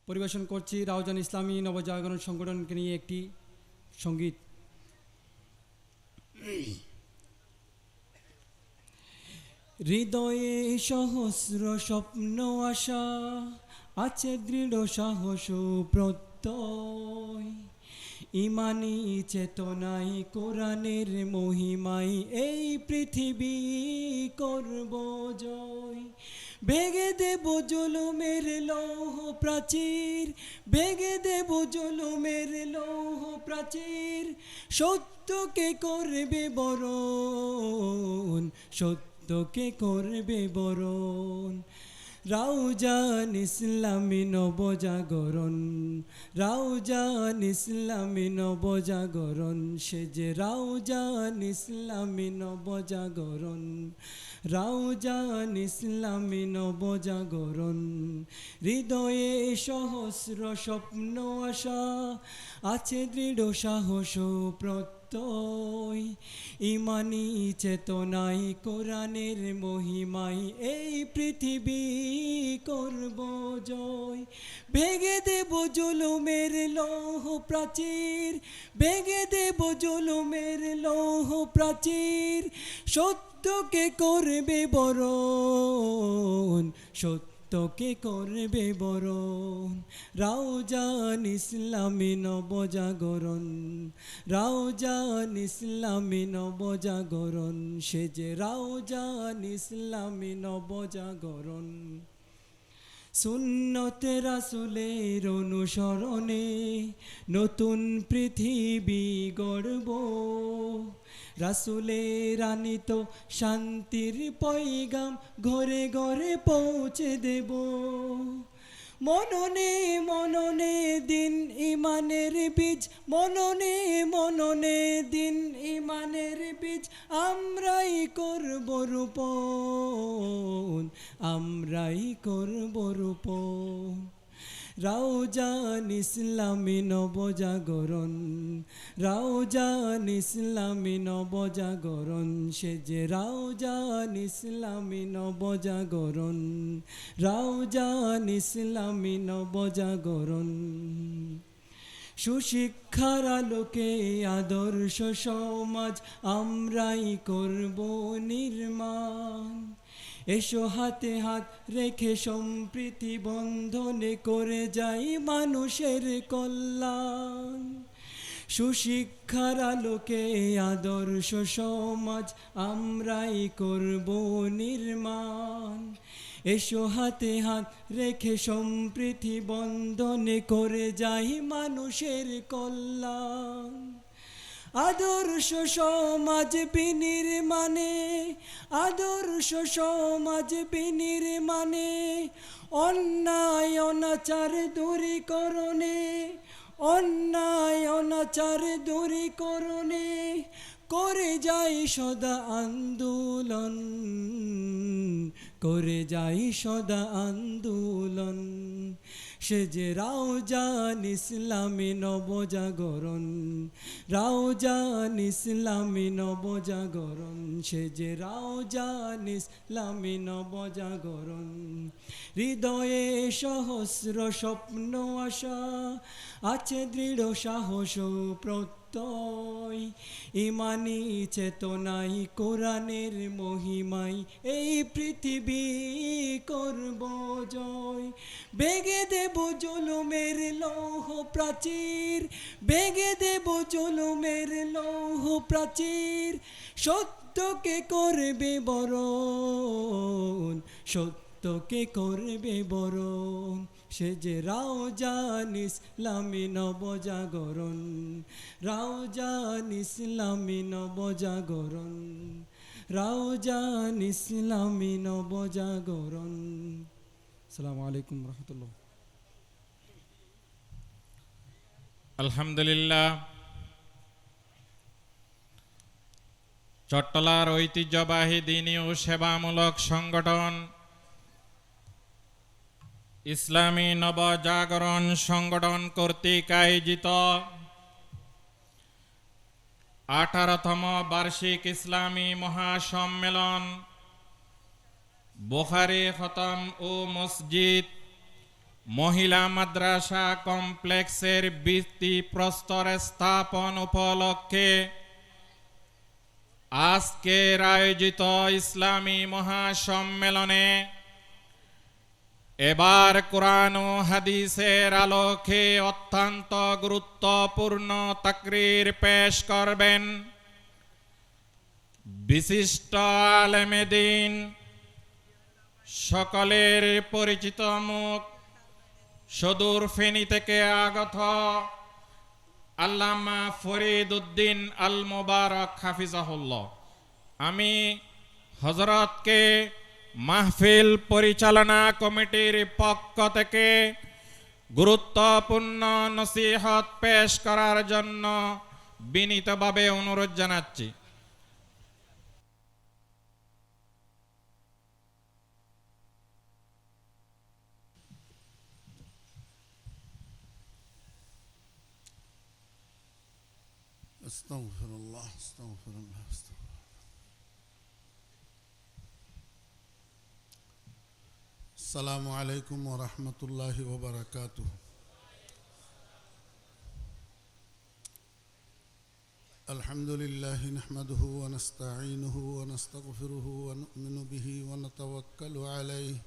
পরিবেশন করছি রাউজান ইসলামী নবজাগরণ সংগঠনকে নিয়ে একটি সঙ্গীত। হৃদয়ে সহস্র স্বপ্ন আশা, আছে দৃঢ় সাহস ও প্রত্যয়। ইমানি চেতনায় কোরআনের মহিমায় এই পৃথিবী করব জয়। ভেঙে দেব জুলুমের লৌহ প্রাচীর, ভেঙে দেব জুলুমের লৌহ প্রাচীর। সত্যকে করবে বরণ, সত্যকে করবে বরণ। রাউজান ইসলামী নবজাগরণ, রাউজান ইসলামী নবজাগরণ। সে যে রাউজান ইসলামী নবজাগরণ, রাউজান ইসলামী নবজাগরণ। হৃদয়ে সহস্র স্বপ্ন আশা, আছে দৃঢ় সাহস ও প্রত্যয়। ইমানি চেতনায় কোরআনের মহিমায় এই পৃথিবী করব জয়। ভেঙে দেব জুলুমের লৌহ প্রাচীর, ভেঙে দেব জুলুমের লৌহ প্রাচীর। সত্যকে করবে বরণ, সত্যকে করবে বরণ। রাউজান ইসলামী নবজাগরণ, রাউজান ইসলামী নবজাগরণ। সে যে রাউজান ইসলামী নবজাগরণ। সুন্নতে রাসূলের অনুসরণে নতুন পৃথিবী গড়ব। রাসূলের আনিত শান্তির পয়গাম ঘরে ঘরে পৌঁছে দেব। মননে মননে দিন ইমানের বীজ, মননে মননে দিন ইমানের বীজ। আমরাই করব রোপণ, আমরাই করব রোপণ। রাউজান ইসলামী নবজাগরণ, রাউজান ইসলামী নবজাগরণ। সে যে রাউজান ইসলামী নবজাগরণ, রাউজান ইসলামী নবজাগরণ। সুশিক্ষার আলোকে আদর্শ সমাজ আমরাই করব নির্মাণ। এসো হাতে হাত রেখে সম্প্রীতি বন্ধনে করে যাই মানুষের কল্যাণ। সুশিক্ষার আলোকে আদর্শ সমাজ আমরাই করব নির্মাণ। এসো হাতে হাত রেখে সম্প্রীতি বন্ধনে করে যাই মানুষের কল্যাণ। আদর্শ সমাজ বিনির্মাণে, আদর্শ সমাজ বিনির্মাণে। অন্যায় অনাচার দূরীকরণে, অন্যায় অনাচার দূরীকরণে। করে যাই সদা আন্দোলন, করে যাই সদা আন্দোলন। সে যে রাউজান ইসলামী নবজাগরণ, রাউজান ইসলামী নবজাগরণ। সে যে রাউজান ইসলামী নবজাগরণ। হৃদয়ে সহস্র স্বপ্ন আশা, আছে দৃঢ় সাহস ও প্রত্যয়। ইমানি চেতনায় কোরআনের মহিমায় এই পৃথিবী করব জয়। ভেঙে দেব জুলুমের লৌহ প্রাচীর, ভেঙে দেব জুলুমের লৌহ প্রাচীর। সত্যকে করবে বরণ, সত্যকে করবে বরণ। সে যে রাউজান ইসলামী নবজাগরণ, রাউজান ইসলামী নবজাগরণ, রাউজান ইসলামী নবজাগরণ। আসসালামু আলাইকুম রহমতুল্লাহ। আলহামদুলিল্লাহ। চট্টলার ঐতিহ্যবাহী দ্বীনি ও সেবামূলক সংগঠন ইসলামী নবজাগরণ সংগঠন কর্তৃক আয়োজিত 18তম বার্ষিক ইসলামী মহাসম্মেলন বুখারী খতম ও মসজিদ মহিলা মাদ্রাসা কমপ্লেক্সের ভিত্তিপ্রস্তর স্থাপন উপলক্ষে আজকের আয়োজিত ইসলামী মহাসম্মেলনে এবার কোরআন ও হাদিসের আলোকে অত্যন্ত গুরুত্বপূর্ণ তাকরীর পেশ করবেন বিশিষ্ট আলেমে দ্বীন, সকলের পরিচিত মুখ, সুদূর ফেনী থেকে আগত আল্লামা ফরিদ উদ্দিন আল মুবারক হাফিজাহুল্লাহ। আমি হযরতকে মাহফিল পরিচালনা কমিটির পক্ষ থেকে গুরুত্বপূর্ণ নসিহত পেশ করার জন্য বিনীতভাবে অনুরোধ জানাচ্ছি। আস্তাগফিরুল্লাহ আস্তাগফিরুল্লাহ আস্তাগফিরুল্লাহ। আসসালামু আলাইকুম ওয়া রাহমাতুল্লাহি ওয়া বারাকাতুহু। আলহামদুলিল্লাহি নাহমাদুহু ওয়া নাস্তাঈনুহু ওয়া নাস্তাগফিরুহু ওয়া নু'মিনু বিহি ওয়া নাতাওয়াক্কালু আলাইহি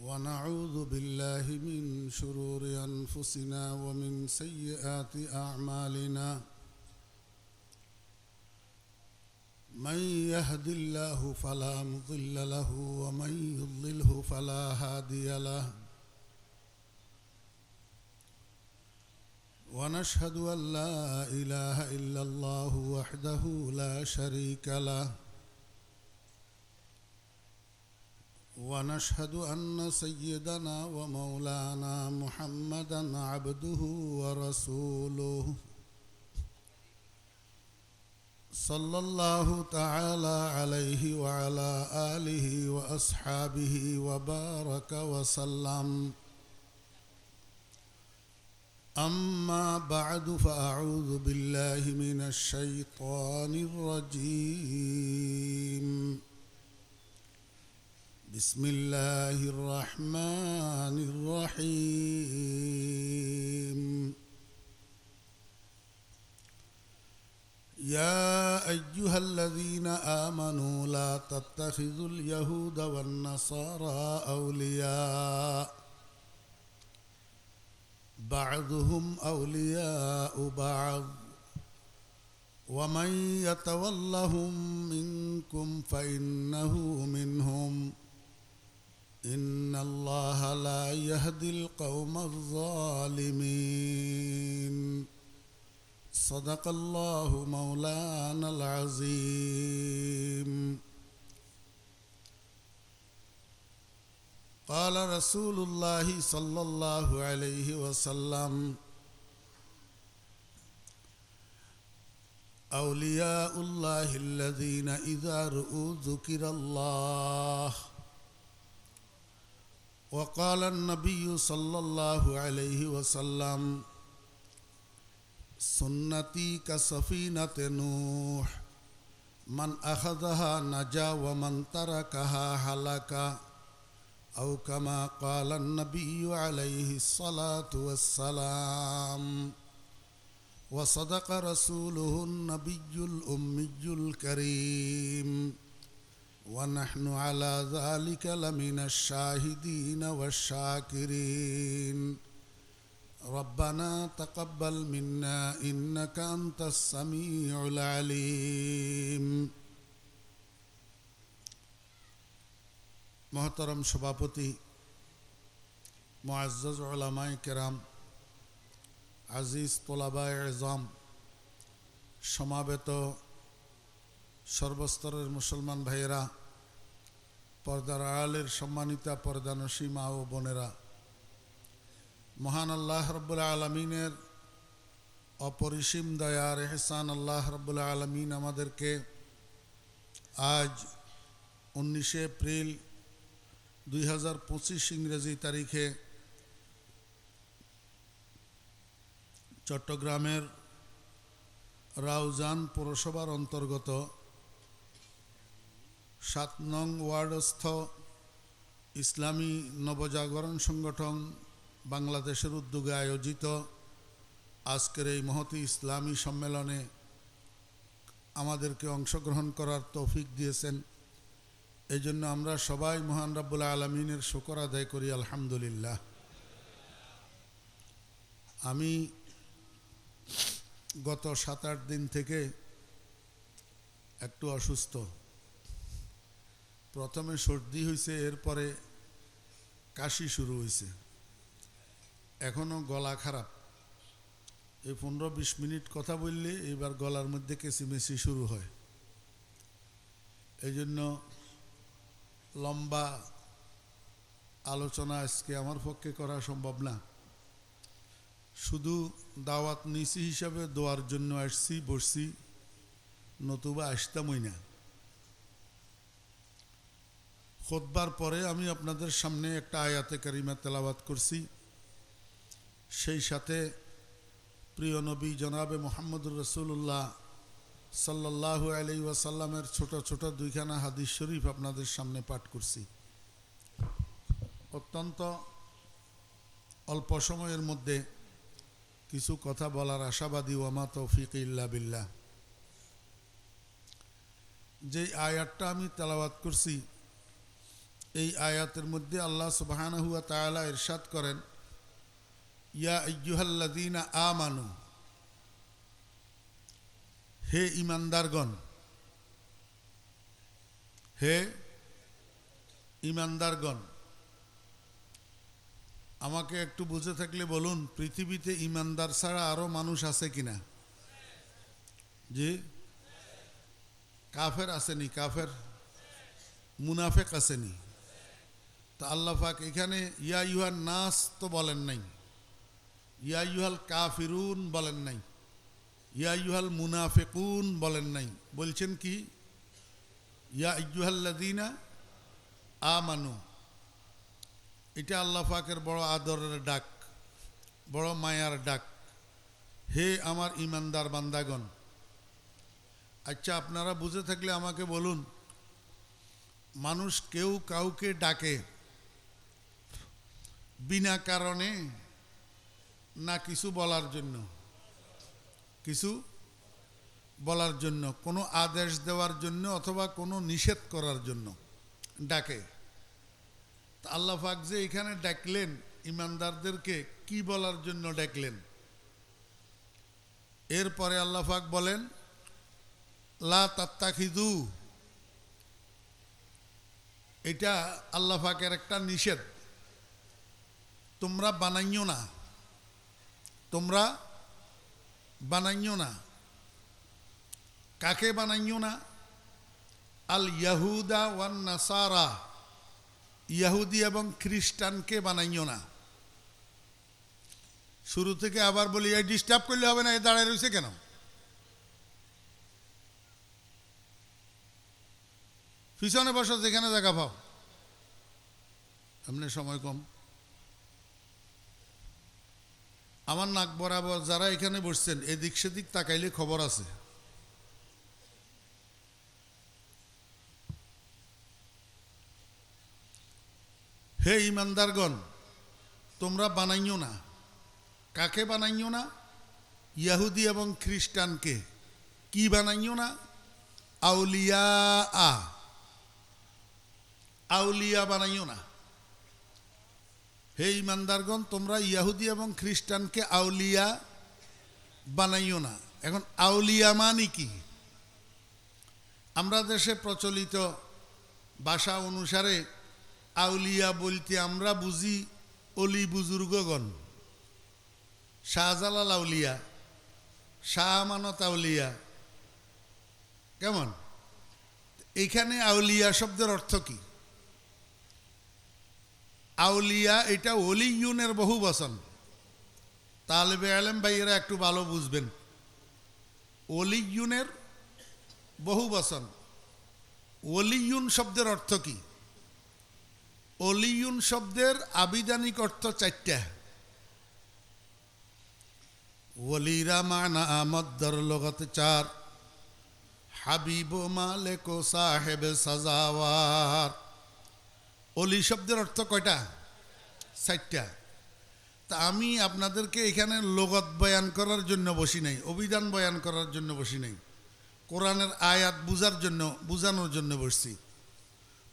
ونعوذ بالله من شرور أنفسنا ومن سيئات أعمالنا من يهد الله فلا مضل له ومن يضلله فلا هادي له ونشهد أن لا إله إلا الله وحده لا شريك له ونشهد أن سيدنا ومولانا محمدا عبده ورسوله صلى الله تعالى عليه وعلى آله وأصحابه وبارك وسلم. أما بعد فأعوذ بالله من الشيطان الرجيم. بسم الله الرحمن الرحيم. يا أيها الذين آمنوا لا تتخذوا اليهود والنصارى أولياء بعضهم أولياء بعض ومن يتولهم منكم فإنه منهم إن الله لا يهدي القوم الظالمين. صدق الله مولانا العظيم. قال رسول الله صلى الله عليه وسلم أولياء الله الذين إذا رؤوا ذكر الله. وقال النبي صلى الله عليه وسلم سنتي كسفينة نوح من أخذها نجا ومن تركها هلك أو كما قال النبي عليه الصلاة والسلام. وصدق رسوله النبي الأمي الكريم ونحن على ذلك لمن الشاهدين والشاكرين. ربنا تقبل منا إنك أنت السميع العليم. محترم সভাপতি, মুআজ্জাজ উলামায়ে কেরাম, আজিজ তোলাবায়ে ইজাম, সমাবেত সর্বস্তরের মুসলমান ভাইয়েরা, পর্দার আড়ালের সম্মানিতা পর্দানশী মা ও বোনেরা, মহান আল্লাহ রাব্বুল আলামিনের অপরিসীম দয়ার ইহসান আল্লাহ রাব্বুল আলামিন আমাদেরকে আজ 19 এপ্রিল 2025 ইংরেজি তারিখে চট্টগ্রামের রাউজান পৌরসভার অন্তর্গত 7 নং ওয়ার্ডস্থ ইসলামী নবজাগরণ সংগঠন বাংলাদেশের উদ্যোগে আয়োজিত আজকের এই মহতী ইসলামী সম্মেলনে আমাদেরকে অংশগ্রহণ করার তৌফিক দিয়েছেন। এই জন্য আমরা সবাই মহান রব্বুল আলামিনের শুকর আদায় করি, আলহামদুলিল্লাহ। আমি গত 7-8 দিন থেকে একটু অসুস্থ। প্রথমে সর্দি হয়েছে, এরপরে কাশি শুরু হয়েছে, এখনও গলা খারাপ। এই 15-20 মিনিট কথা বললে এবার গলার মধ্যে কেঁচিমেচি শুরু হয়। এই জন্য লম্বা আলোচনা আজকে আমার পক্ষে করা সম্ভব না। শুধু দাওয়াত নিছি হিসাবে দোয়ার জন্য আসছি, বসছি, নতুবা আসতামই না। খুতবার পরে আমি আপনাদের সামনে একটা আয়াতে কারিমা তেলাওয়াত করছি, সেই সাথে প্রিয় নবী জনাবে মুহাম্মদুর রাসূলুল্লাহ সাল্লাল্লাহু আলাইহি ওয়াসাল্লামের ছোট ছোট 2খানা হাদিস শরীফ আপনাদের সামনে পাঠ করছি। অত্যন্ত অল্প সময়ের মধ্যে কিছু কথা বলার আশাবাদী। ওয়ামা তৌফিক ইল্লা বিল্লাহ। যে আয়াতটা আমি তেলাওয়াত করছি, এই আয়াতের মধ্যে আল্লাহ সুবহানাহু ওয়া তাআলা ইরশাদ করেন, ইয়া আইয়ুহাল্লাযীনা আমানু, হে ঈমানদারগণ, হে ঈমানদারগণ। আমাকে একটু বুঝে থাকলে বলুন, পৃথিবীতে ঈমানদার ছাড়া আরো মানুষ আছে কিনা? জি, কাফের আসেনি? কাফের মুনাফেক আসেনি? তা আল্লাহ পাক এখানে ইয়া আইয়ুহান নাস তো বলেন নাই, ইয়া আইয়ুহাল কাফিরুন বলেন নাই, ইয়া আইয়ুহাল মুনাফিকুন বলেন নাই। বলছেন কি? ইয়া আইয়ুহাল্লাযীনা আমানু। এটা আল্লাহ পাকের বড় আদরের ডাক, বড় মায়ার ডাক। হে আমার ঈমানদার বান্দাগণ। আচ্ছা, আপনারা বুঝে থাকলে আমাকে বলুন, মানুষ কেউ কাউকে ডাকে বিনা কারণে না কিছু বলার জন্য? কিছু বলার জন্য, কোনো আদেশ দেওয়ার জন্য অথবা কোনো নিষেধ করার জন্য ডাকে। আল্লাহ পাক যে এখানে ডাকলেন ঈমানদারদেরকে, কি বলার জন্য ডাকলেন? এরপরে আল্লাহ পাক বলেন, লা তাত্তাখিযু। এটা আল্লাহ পাকের একটা নিষেধ। তোমরা বানাইও না, তোমরা বানাইও না। কাকে বানাইও না? আল ইয়াহুদা ওয়ান নাসারা, ইহুদি এবং খ্রিস্টানকে বানাইও না। শুরু থেকে আবার বলি, এই ডিস্টার্ব করলে হবে না, এ দাঁড়ায় রয়েছে কেন? পিছনে বসো, যেখানে জায়গা পাও। এমনি সময় কম। আমার নাক বরাবর যারা এখানে বসছেন, এদিক সেদিক তাকাইলে খবর আছে। হে ঈমানদারগণ, তোমরা বানাইও না। কাকে বানাইও না? ইহুদি এবং খ্রিস্টানকে। কি বানাইও না? আউলিয়া। আউলিয়া বানাইও না। হে ঈমানদারগণ, তোমরা ইহুদি এবং খ্রিস্টানকে আউলিয়া বানাইও না। এখন আউলিয়া মানে কি? আমরা দেশে প্রচলিত ভাষা অনুসারে আউলিয়া বলতে আমরা বুঝি অলি বুজুর্গগণ। শাহজালাল আউলিয়া, শাহ আমানত আউলিয়া, কেমন? এখানে আউলিয়া শব্দের অর্থ কি? আউলিয়া এটা ওলিয়ুনের বহু বচন। তালেবে আলেম ভাইয়েরা একটু ভালো বুঝবেন। ওলিয়ুনের বহু বচন। ওলিয়ুন শব্দের অর্থ কি? ওলিয়ুন শব্দের আবিধানিক অর্থ 4টা। ওলিরা মানা মদ্দর লগত 4, হাবিব মালিক ও সাহেব সাজাওয়ার, অলি শব্দের অর্থ কয়টা? 4টা। তা আমি আপনাদেরকে এখানে লগত বয়ান করার জন্য বসি নাই, অভিধান বয়ান করার জন্য বসি নাই, কোরআনের আয়াত বুঝানোর জন্য বসছি।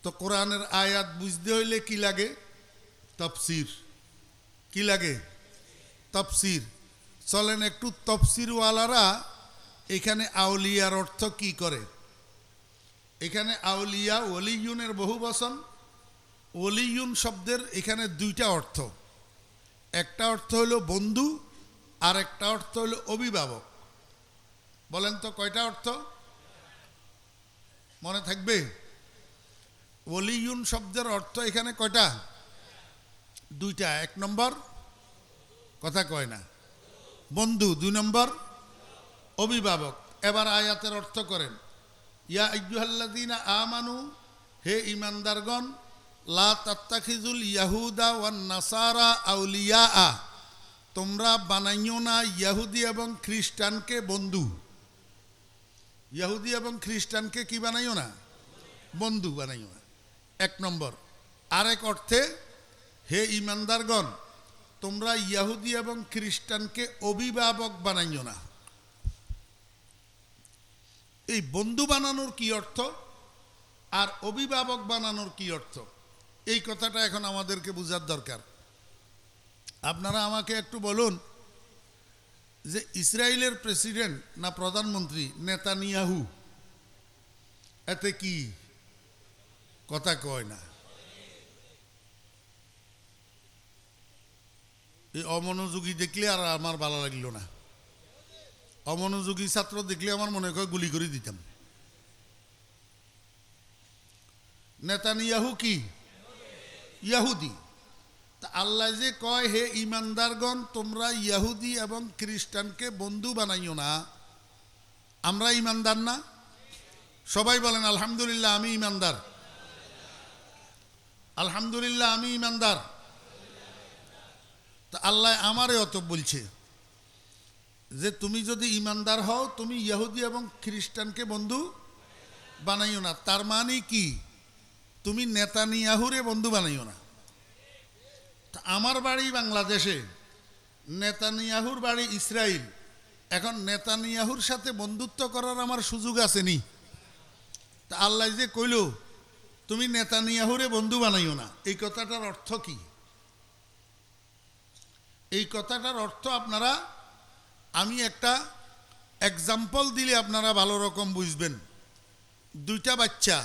তো কোরআনের আয়াত বুঝতে হইলে কি লাগে? তাফসীর। কি লাগে? তাফসীর। চলেন একটু তাফসীরওয়ালারা এখানে আউলিয়ার অর্থ কি করে। এখানে আউলিয়া ওলিয়ুনের বহু বচন। ওলিয়ুন শব্দের এখানে 2টা অর্থ। একটা অর্থ হলো বন্ধু, আর একটা অর্থ হলো অভিভাবক। বলেন তো কয়টা অর্থ মনে থাকবে? ওলিয়ুন শব্দের অর্থ এখানে কয়টা? 2টা। 1 নম্বর কথা কয় না, বন্ধু। 2 নম্বর অভিভাবক। এবার আয়াতের অর্থ করেন। ইয়া আইয়ুহাল্লাযীনা আমানু, হে ঈমানদারগণ, লা তাত্তাখিজুল ইয়াহুদা ওয়ান নাসারা আউলিয়া, তোমরা বানাইও না ইহুদি এবং খ্রিস্টানকে বন্ধু। ইহুদি এবং খ্রিস্টানকে কি বানাইও না? বন্ধু বানাইও না। 1 নম্বর। আরেক অর্থে, হে ঈমানদারগণ, তোমরা ইহুদি এবং খ্রিস্টানকে অভিভাবক বানাইও না। এই বন্ধু বানানোর কি অর্থ আর অভিভাবক বানানোর কি অর্থ, এই কথাটা এখন আমাদেরকে বোঝার দরকার। আপনারা আমাকে একটু বলুন যে ইসরায়েলের প্রেসিডেন্ট না প্রধানমন্ত্রী নেতানিয়াহু, এতে কি কথা কয় না? এই অমনোযোগী দেখলে আর আমার ভালো লাগলো না। অমনোযোগী ছাত্র দেখলে আমার মনে হয় গুলি করে দিতাম। নেতানিয়াহু কি? ইহুদি। তা আল্লাহ যে কয়, হে ঈমানদারগণ, তোমরা ইহুদি এবং খ্রিস্টানকে বন্ধু বানাইও না। আমরা ঈমানদার না? সবাই বলেন আলহামদুলিল্লাহ আমি ঈমানদার। আলহামদুলিল্লাহ আমি ঈমানদার। তা আল্লাহ আমারে অত বলছে যে তুমি যদি ঈমানদার হও, তুমি ইহুদি এবং খ্রিস্টানকে বন্ধু বানাইও না। তার মানে কি? তুমি নেতানিয়াহুরে বন্ধু বানাইও না। আমার বাড়ি বাংলাদেশে, নেতানিয়াহুর বাড়ি ইসরায়েল। এখন নেতানিয়াহুর সাথে বন্ধুত্ব করার আমার সুযোগ আসেনি। তা আল্লাহ যে কইল তুমি নেতানিয়াহুরে বন্ধু বানাইও না, এই কথাটার অর্থ কি? এই কথাটার অর্থ আপনারা, আমি একটা এক্সাম্পল দিলে আপনারা ভালো রকম বুঝবেন। 2টা বাচ্চা,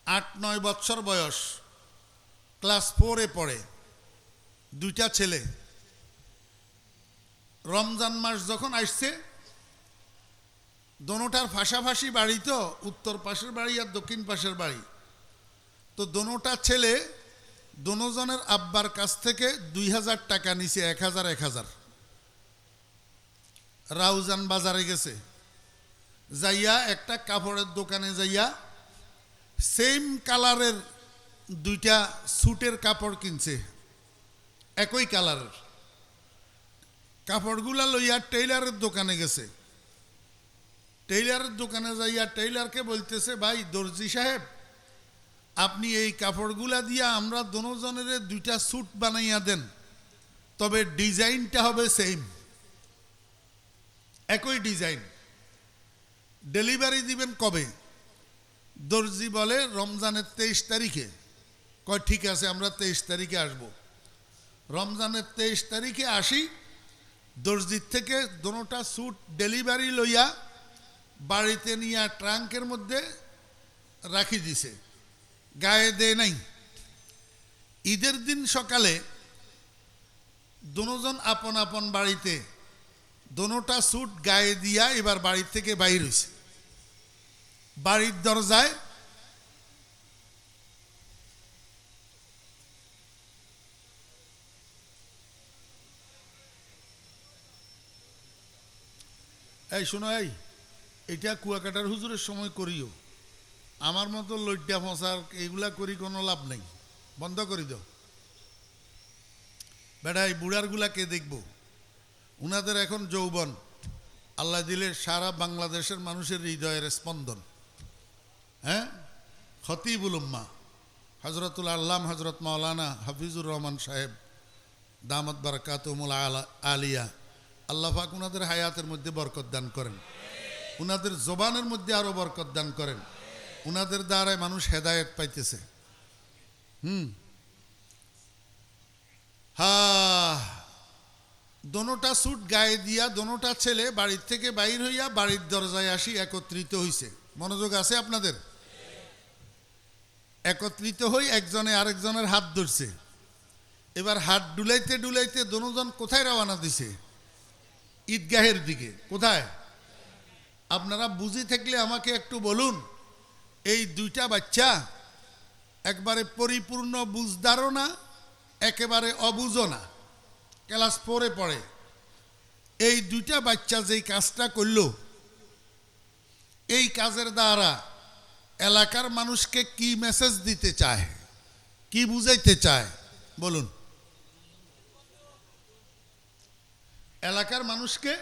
8-9 বছর বয়স, ক্লাস 4-এ পড়ে, 2টা ছেলে। রমজান মাস যখন আসছে, দোনোটার ফাঁসাফাঁসি বাড়ি, তো উত্তর পাশের বাড়ি আর দক্ষিণ পাশের বাড়ি। তো দোনোটা ছেলে দোনোজনের আব্বার কাছ থেকে 2000 টাকা নিছে, 1000 রাউজান বাজারে গেছে, যাইয়া একটা কাপড়ের দোকানে যাইয়া সেম কালারের 2টা স্যুটের কাপড় কিনছে, একই কালারের কাপড়গুলা লইয়া টেইলারের দোকানে গেছে। টেইলারের দোকানে যাইয়া টেইলারকে বলতেছে, ভাই দর্জি সাহেব, আপনি এই কাপড়গুলা দিয়া আমরা দোনোজনের 2টা স্যুট বানাইয়া দেন, তবে ডিজাইনটা হবে সেম, একই ডিজাইন। ডেলিভারি দিবেন কবে? দর্জি বলে রমজানের 23 তারিখে। কয় ঠিক আছে, আমরা 23 তারিখে আসব। রমজানের 23 তারিখে আসি, দর্জির থেকে দোনোটা স্যুট ডেলিভারি লইয়া বাড়িতে নিয়ে ট্রাঙ্কের মধ্যে রাখি দিছে, গায়ে দেয় নাই। ঈদের দিন সকালে দোনোজন আপন আপন বাড়িতে দোনোটা স্যুট গায়ে দিয়া এবার বাড়ি থেকে বাইর হইছে। বাড়ির দরজায় এই শোনো, এটা কুয়াকাটার হুজুরের সময় করিও, আমার মতো লইটা ফসার এইগুলা করি কোনো লাভ নেই, বন্ধ করে দাও। বেটা এই বুড়ারগুলা কে দেখবো? উনাদের এখন যৌবন, আল্লাহ দিলে সারা বাংলাদেশের মানুষের হৃদয়ের স্পন্দন। হ্যাঁ, খতিবুল উম্মাহ হজরতুল আল্লাম হজরত মাওলানা হাফিজুর রহমান সাহেব দামত বারাকাতুহুল আলিয়া, আল্লাহ পাক উনাদের হায়াতের মধ্যে বরকত দান করেন, উনাদের জবানের মধ্যে আরো বরকত দান করেন। উনাদের দ্বারায় মানুষ হেদায়েত পাইতেছে। দোনোটা স্যুট গায়ে দিয়া দোনোটা ছেলে বাড়ির থেকে বাইর হইয়া বাড়ির দরজায় আসি একত্রিত হইছে। মনোযোগ আছে আপনাদের? একত্রিত হই একজনে আরেকজনের হাত ধরছে। এবার হাত ডুলাইতে ডুলাইতে দোনোজন কোথায় রওনা দিছে? ঈদগাহের দিকে। কোথায়? আপনারা বুঝি থাকলে আমাকে একটু বলুন। এই দুইটা বাচ্চা একবারে পরিপূর্ণ বুঝদারও না, একেবারে অবুঝও না, ক্লাস 4-এ পড়ে। এই দুইটা বাচ্চা যেই কাজটা করলো, এই কাজের দ্বারা এলাকার মানুষকে কি মেসেজ দিতে চায়, কি বুঝাইতে চায় বলুন? এলাকার মানুষকে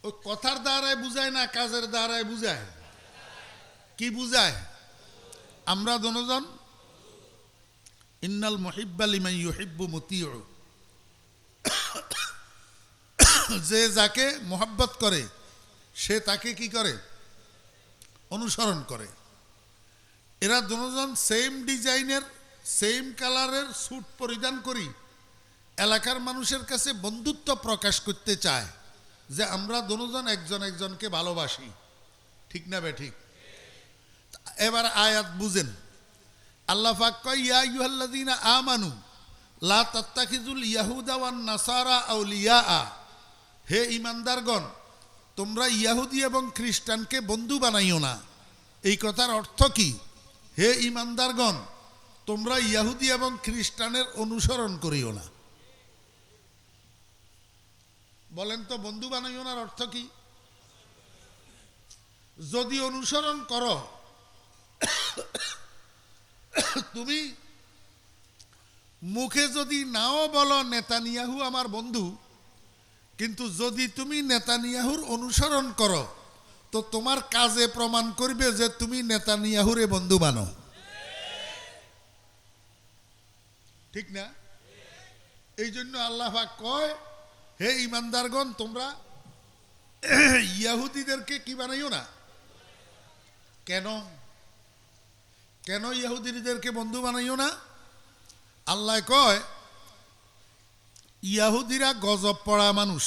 ওই কথার দ্বারায় বুঝায় না, কাজের দ্বারায় বুঝায়? কি বুঝায়? আমরা দনোজন ইন্নাল মুহিব্বা লিমান ইউহিব্বু মুতিউ, যে যাকে মোহাব্বত করে সে তাকে কি করে? অনুসরণ করে। এরা দুজন সেম ডিজাইনের সেম কালারের স্যুট পরিধান করি এলাকার মানুষের কাছে বন্ধুত্ব প্রকাশ করতে চায় যে আমরা দুজন একজন একজনকে ভালোবাসি। ঠিক না বে ঠিক? এবার আয়াত বুঝেন। আল্লাহ পাক কয় ইয়া আইয়ুহাল্লাযীনা আমানু লা তাত্তাখিযুল ইয়াহুদা ওয়ান নাসারা আউলিয়া, হে ঈমানদারগণ তোমরা ইহুদি এবং খ্রিস্টানকে বন্ধু বানাইও না। এই কথার অর্থ কি? হে ঈমানদারগণ তোমরা ইহুদি এবং খ্রিস্টানের অনুসরণ করিও না। বলেন তো বন্ধু বানাইও না অর্থ কি? যদি অনুসরণ করো তুমি, মুখে যদি নাও বলো নেতানিয়াহু আমার বন্ধু, কিন্তু যদি তুমি নেতানিয়াহুর অনুসরণ করো তো তোমার কাজে প্রমাণ করবে যে তুমি নেতানিয়াহুরে বন্ধু মানো। ঠিক না? এই জন্য আল্লাহ পাক কয় হে ঈমানদারগণ তোমরা ইহুদিদেরকে কি বানাইও না। কেন? কেন ইহুদিদেরকে বন্ধু বানাইও না? আল্লাহ কয় ইহুদিরা গজব পড়া মানুষ।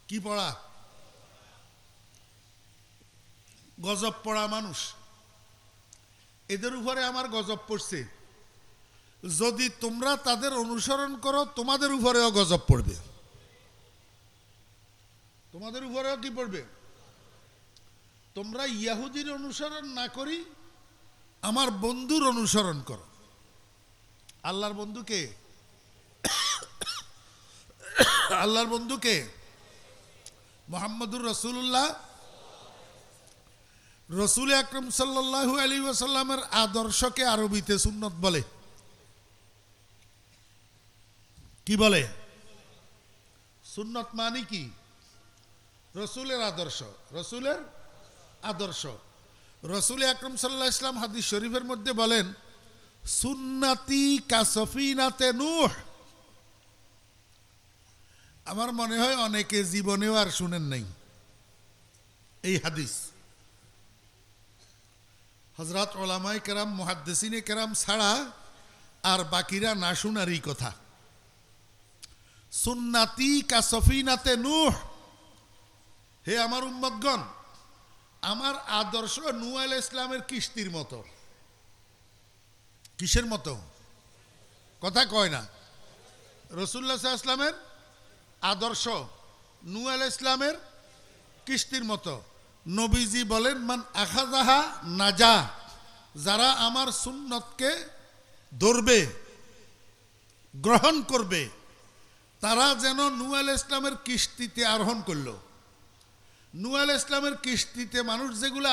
কি পড়া? গজব পড়া মানুষ। এদের উপরে আমার গজব পড়ছে। যদি তোমরা তাদের অনুসরণ করো তোমাদের উপরেও গজব পড়বে। তোমাদের উপরেও কি পড়বে? তোমরা ইহুদির অনুসরণ না করি আমার বন্ধুর অনুসরণ করো। আল্লাহর বন্ধুকে, আল্লাহর বন্ধুকে মুহাম্মদুর রাসূলুল্লাহ, রসুল আকরাম সাল্লাল্লাহু আলাইহি ওয়াসাল্লামের আদর্শকে আরবিতে সুন্নত বলে। কি বলে? সুন্নত মানে কি? রসুলের আদর্শ। রসুলের আদর্শ। রসুল আকরাম সাল্লাল্লাহু আলাইহি ওয়াসাল্লাম হাদিস শরীফের মধ্যে বলেন সুন্নতি কাসফিনাতে নূহ। আমার মনে হয় অনেকে জীবনেও আর শুনেন নাই এই হাদিস। হযরত উলামায়ে কেরাম মুহাদ্দিসিনে কেরাম ছাড়া আর বাকিরা না শুনারই কথা। সুন্নতি কাসফিনাতে নূহ, হে আমার উম্মতগণ আমার আদর্শ নূহ আলাইহিস সালামের কিস্তির মতো। কিসের মতো? কথা কয় না। রাসূলুল্লাহ সাল্লাল্লাহু আলাইহি ওয়াসাল্লামের আদর্শ নূহ আলাইহিস সালামের কিস্তির মতো। নবীজি বলেন মান আখাযাহা নাজা, যারা আমার সুন্নতকে ধরবে গ্রহণ করবে তারা যেন নূহ আলাইহিস সালামের কিস্তিতে আরোহণ করলো। নূহ আলাইহিস সালামের কিস্তিতে মানুষ যেগুলা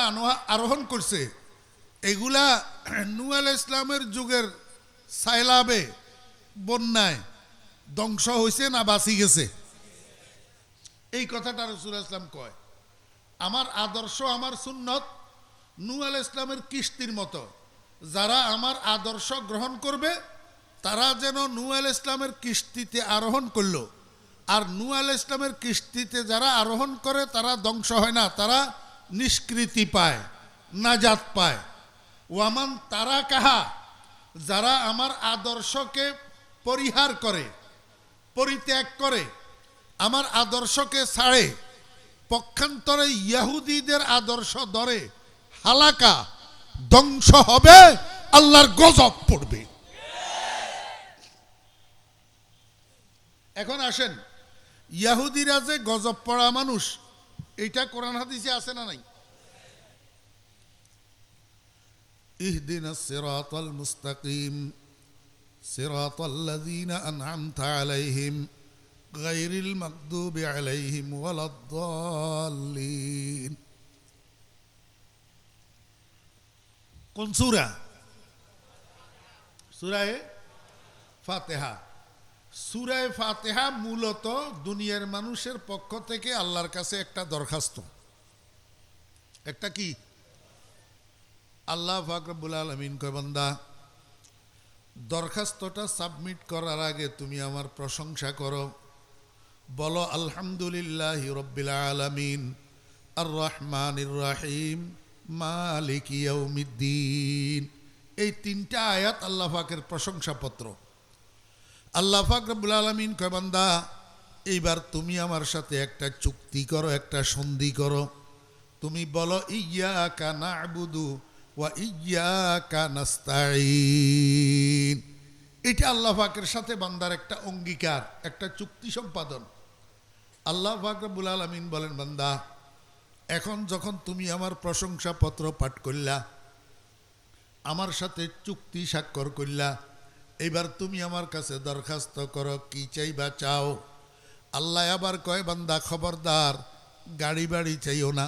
আরোহণ করছে এগুলা নূহ আলাইহিস সালামের যুগের সাইলাবে বন্যায় ধ্বংস হয়েছে না বাঁচি গেছে? এই কথাটা রাসূলুল্লাহ সাল্লাল্লাহু আলাইহি ওয়াসাল্লাম কয় আমার আদর্শ আমার সুন্নত নূহ আলাইহিস সালামের কিস্তির মতো। যারা আমার আদর্শ গ্রহণ করবে তারা যেন নূহ আলাইহিস ইসলামের কিস্তিতে আরোহণ করলো। আর নূহ আলাইহিস ইসলামের কিস্তিতে যারা আরোহণ করে তারা ধ্বংস হয় না, তারা নিষ্কৃতি পায়, নাজাত পায়। ওয়ামান তারা কাহা, যারা আমার আদর্শকে পরিহার করে, পরিত্যাগ করে, আমার আদর্শকে ছাড়ে, পক্ষান্তরে ইহুদিদের আদর্শ ধরে, হালাকা, ধ্বংস হবে, আল্লাহর গজব পড়বে। এখন আসেন, ইহুদিরা যে গজব পড়া মানুষ, এটা কোরআন হাদিসে আছে না নাই? ইহদিনাস সিরাতাল মুস্তাকিম সিরাতাল লাযীনা আন'আমতা আলাইহিম গায়রিল মাগদুবি আলাইহিম ওয়ালাদ-দাল্লিন। কোন সূরা? সূরা ফাতিহা। সূরা ফাতিহা মূলত দুনিয়ার মানুষের পক্ষ থেকে আল্লাহর কাছে একটা দরখাস্ত। একটা কি? আল্লাহ পাক রব্বুল আলামিন কয়, বান্দা দরখাস্তটা সাবমিট করার আগে তুমি আমার প্রশংসা করো, বলো আলহামদুলিল্লাহি রাব্বিল আলামিন আর রহমানির রহিম মালিকি ইয়াউমিদ্দিন। এই তিনটা আয়াত আল্লাহ পাকের প্রশংসাপত্র। আল্লাহ পাক রব্বুল আলামিন কয়, বান্দা এইবার তুমি আমার সাথে একটা চুক্তি করো, একটা সন্ধি করো। তুমি বলো ইয়্যাকা না'বুদু ওয়া ইয়্যাকা নাস্তাঈন। এটা আল্লাহ পাকের সাথে বান্দার একটা অঙ্গীকার, একটা চুক্তি সম্পাদন। আল্লাহ পাক রব্বুল আলামিন বলেন, বান্দা এখন যখন তুমি আমার প্রশংসাপত্র পাঠ করলা, আমার সাথে চুক্তি স্বাক্ষর করলা, এবার তুমি আমার কাছে দরখাস্ত করো, কি চাইবা চাও। আল্লাহ আবার কয়, বান্দা খবরদার, গাড়ি বাড়ি চাইও না,